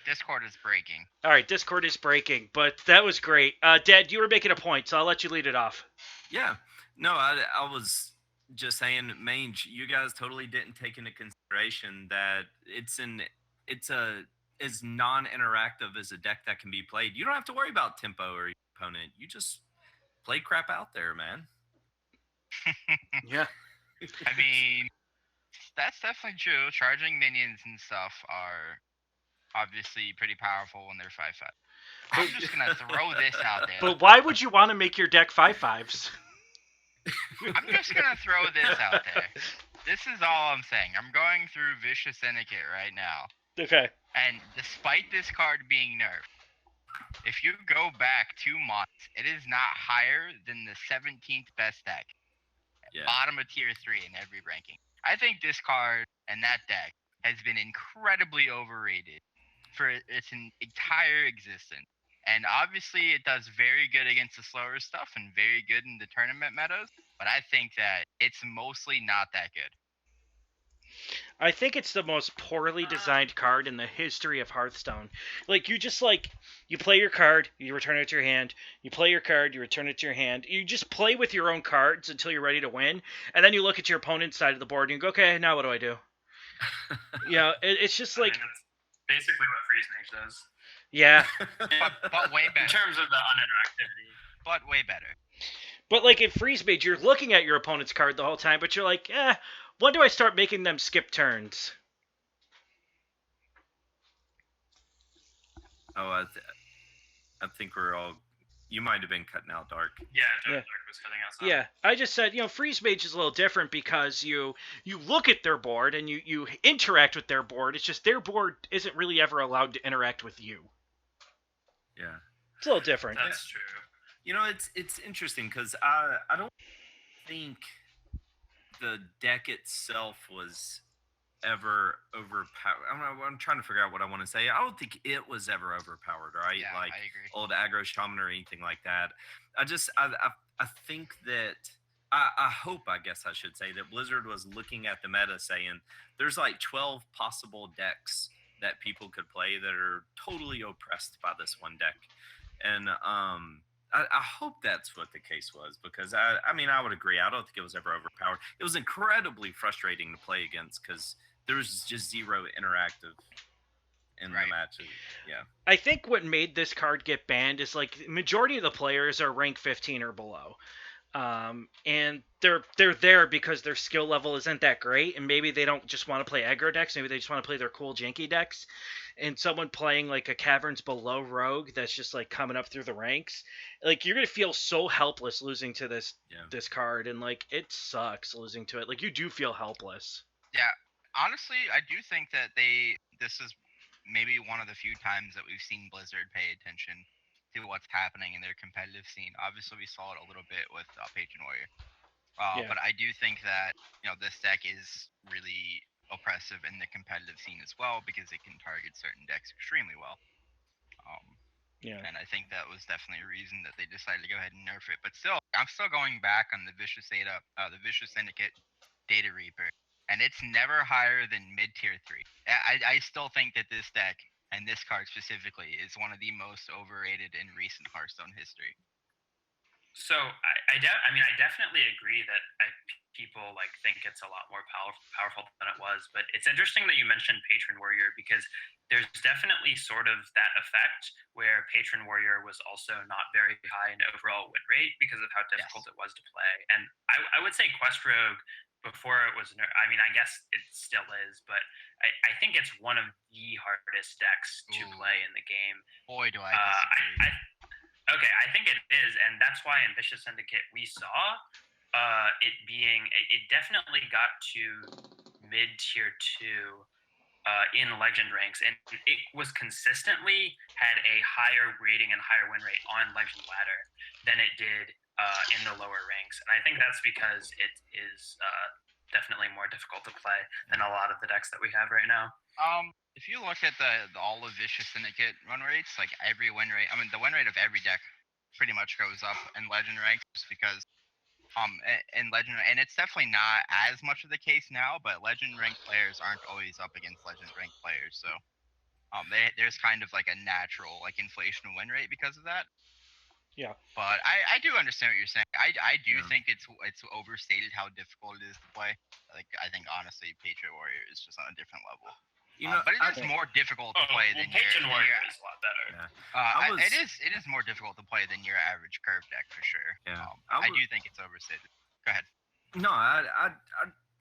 Discord is breaking. All right, Discord is breaking, but that was great. Dad, you were making a point, so I'll let you lead it off. Yeah. No, I was just saying, Mange, you guys totally didn't take into consideration that it's as non-interactive as a deck that can be played. You don't have to worry about tempo or your opponent. You just play crap out there, man. Yeah. I mean, that's definitely true. Charging minions and stuff are obviously pretty powerful when they're 5/5. I'm just gonna throw this out there. But why would you want to make your deck 5/5s? I'm just gonna throw this out there. This is all I'm saying. I'm going through Vicious Syndicate right now. Okay. And despite this card being nerfed, if you go back 2 months, it is not higher than the 17th best deck. Yeah. Bottom of tier 3 in every ranking. I think this card and that deck has been incredibly overrated for its entire existence. And obviously it does very good against the slower stuff and very good in the tournament metas, but I think that it's mostly not that good. I think it's the most poorly designed card in the history of Hearthstone. Like, you play your card, you return it to your hand. You play your card, you return it to your hand. You just play with your own cards until you're ready to win, and then you look at your opponent's side of the board and you go, okay, now what do I do? It's just like... I mean, that's basically what Freeze Mage does. Yeah. But way In better. terms of the uninteractivity. But way better. But like in Freeze Mage, you're looking at your opponent's card the whole time, but you're like, when do I start making them skip turns? Oh, I think we're all. You might have been cutting out, Dark. Yeah, Dark was cutting out some. Yeah, I just said, Freeze Mage is a little different because you look at their board and you interact with their board. It's just their board isn't really ever allowed to interact with you. Yeah. It's a little different. That's true. You know, it's interesting because I don't think the deck itself was ever overpowered. I'm trying to figure out what I want to say. I don't think it was ever overpowered, right? Yeah, like I agree. old aggro shaman or anything like that. I think that I hope, I guess I should say, that Blizzard was looking at the meta saying there's like 12 possible decks that people could play that are totally oppressed by this one deck. And I hope that's what the case was, because I mean, I would agree. I don't think it was ever overpowered. It was incredibly frustrating to play against because there was just zero interactive in the matches. Yeah. I think what made this card get banned is like majority of the players are rank 15 or below. And they're there because their skill level isn't that great, and maybe they don't just want to play aggro decks, maybe they just want to play their cool janky decks. And someone playing like a Caverns Below rogue that's just like coming up through the ranks, like you're gonna feel so helpless losing to this card, and like it sucks losing to it. Like you do feel helpless. Yeah, honestly, I do think that this is maybe one of the few times that we've seen Blizzard pay attention to what's happening in their competitive scene. Obviously, we saw it a little bit with Patron Warrior. But I do think that this deck is really oppressive in the competitive scene as well because it can target certain decks extremely well. And I think that was definitely a reason that they decided to go ahead and nerf it. But still, I'm still going back on the Vicious Syndicate Data Reaper, and it's never higher than mid tier 3. I still think that this deck and this card specifically is one of the most overrated in recent Hearthstone history. So I definitely agree that people like think it's a lot more powerful than it was. But it's interesting that you mentioned Patron Warrior because there's definitely sort of that effect where Patron Warrior was also not very high in overall win rate because of how difficult it was to play. And I would say Quest Rogue before it was. I mean, I guess it still is, but I think it's one of the hardest decks to play in the game. Boy, do I disagree. Okay, I think it is, and that's why in Vicious Syndicate we saw it definitely got to mid tier 2 in legend ranks, and it was consistently had a higher rating and higher win rate on legend ladder than it did in the lower ranks, and I think that's because it is definitely more difficult to play than a lot of the decks that we have right now. If you look at the all of Vicious Syndicate run rates, like every win rate, I mean the win rate of every deck pretty much goes up in legend ranks just because in legend, and it's definitely not as much of the case now, but legend rank players aren't always up against legend rank players, so there's kind of like a natural like inflation of win rate because of that. Yeah. But I do understand what you're saying. I do think it's overstated how difficult it is to play. Like I think honestly, Patriot Warrior is just on a different level. But it is more difficult to play than Patron Warrior is a lot better. Yeah. It is more difficult to play than your average curve deck for sure. Yeah. I do think it's overstated. Go ahead. No, I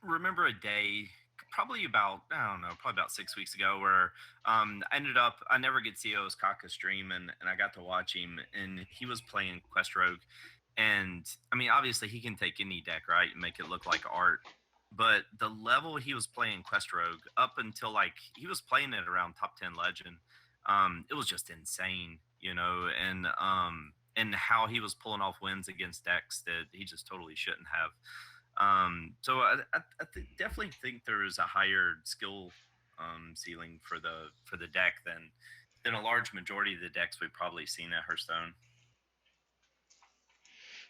remember a day, probably about 6 weeks ago, where I never get to see Osaka stream, and I got to watch him, and he was playing Quest Rogue, and I mean obviously he can take any deck, right, and make it look like art. But the level he was playing Quest Rogue up until like he was playing it around top 10 legend, it was just insane, and how he was pulling off wins against decks that he just totally shouldn't have. So I definitely think there is a higher skill ceiling for the deck than a large majority of the decks we've probably seen at Hearthstone.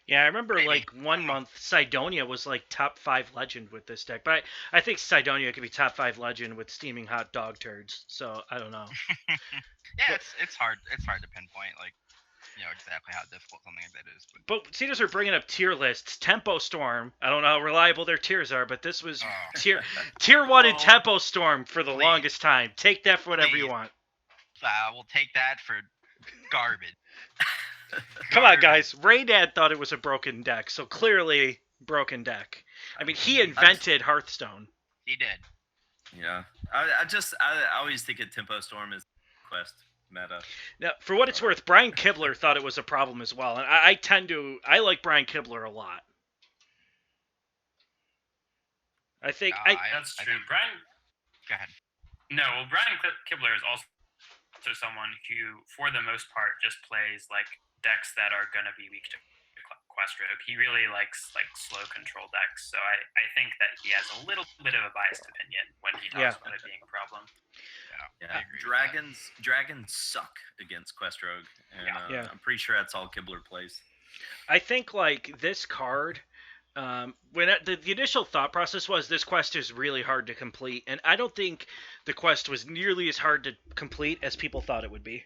Yeah, I remember like 1 month Sidonia was like top 5 legend with this deck, but I think Sidonia could be top 5 legend with steaming hot dog turds. So I don't know. Yeah, it's hard. It's hard to pinpoint like exactly how difficult something like that is. But see, those are bringing up tier lists. Tempo Storm. I don't know how reliable their tiers are, but this was tier 1 in Tempo Storm for the longest time. Take that for whatever you want. We'll take that for garbage. Come on, guys. Raydad thought it was a broken deck, so clearly broken deck. I mean, he invented Hearthstone. He did. Yeah. I always think of Tempo Storm as Quest meta. Now, for what it's worth, Brian Kibler thought it was a problem as well, and I like Brian Kibler a lot. I think that's true. Brian. Go ahead. No, well, Brian Kibler is also someone who, for the most part, just plays like decks that are going to be weak to Quest Rogue. He really likes like slow control decks, so I think that he has a little bit of a biased opinion when he talks about it being a problem. Yeah. Dragons suck against Quest Rogue, and I'm pretty sure that's all Kibler plays. I think like this card. When the initial thought process was this quest is really hard to complete, and I don't think the quest was nearly as hard to complete as people thought it would be.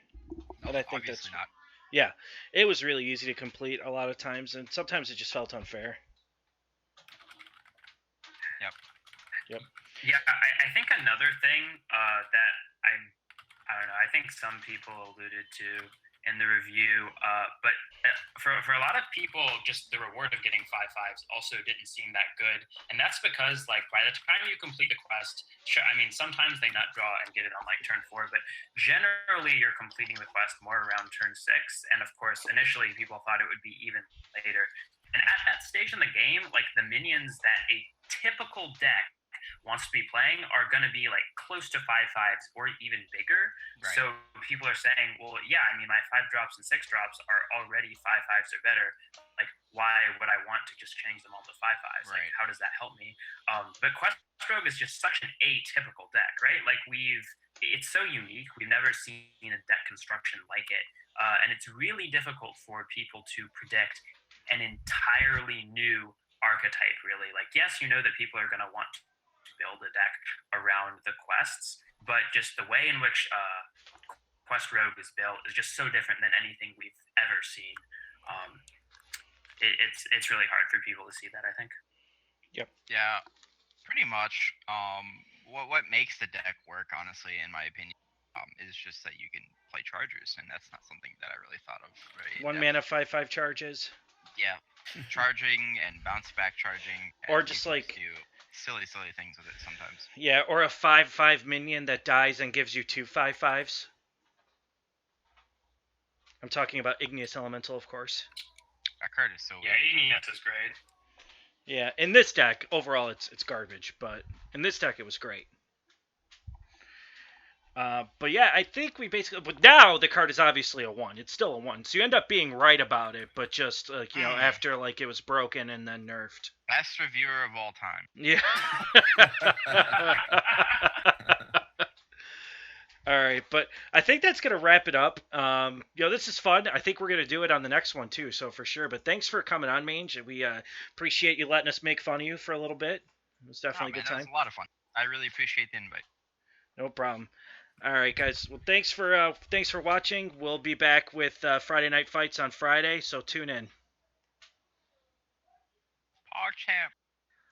No, and I think that's not. Yeah, it was really easy to complete a lot of times, and sometimes it just felt unfair. Yep. Yeah, I think another thing that I don't know, I think some people alluded to in the review, but for a lot of people, just the reward of getting 5/5s also didn't seem that good, and that's because like by the time you complete the quest, sure, I mean sometimes they nut draw and get it on like turn 4, but generally you're completing the quest more around turn 6, and of course initially people thought it would be even later, and at that stage in the game, like the minions that a typical deck wants to be playing are going to be like close to 5/5s or even bigger. Right. So people are saying, well, yeah, I mean, my 5 drops and 6 drops are already 5/5s or better. Like, why would I want to just change them all to 5/5s? Right. Like, how does that help me? But Quest Rogue is just such an atypical deck, right? Like, it's so unique. We've never seen a deck construction like it. And it's really difficult for people to predict an entirely new archetype, really. Like, yes, you know that people are going to want to build a deck around the quests, but just the way in which Quest Rogue is built is just so different than anything we've ever seen. it's really hard for people to see that, I think. Yeah, pretty much. What makes the deck work, honestly, in my opinion, is just that you can play chargers, and that's not something that I really thought of. Right? 1 mana 5/5 charges. Yeah, charging and bounce back charging. Or and just you can like do silly things with it sometimes. Yeah, or a 5/5 minion that dies and gives you 2 5/5s. I'm talking about Igneous Elemental, of course. That card is so Yeah, weird. Igneous is great. Yeah, in this deck, overall it's garbage, but in this deck it was great. But yeah, I think we basically. But now the card is obviously a 1. It's still a 1, so you end up being right about it, but just after like it was broken and then nerfed. Best reviewer of all time. Yeah. All right, but I think that's gonna wrap it up. This is fun. I think we're gonna do it on the next one too, so for sure. But thanks for coming on, Mange. We appreciate you letting us make fun of you for a little bit. It was definitely a good time. That was a lot of fun. I really appreciate the invite. No problem. All right, guys. Well, thanks for watching. We'll be back with Friday Night Fights on Friday, so tune in. PogChamp.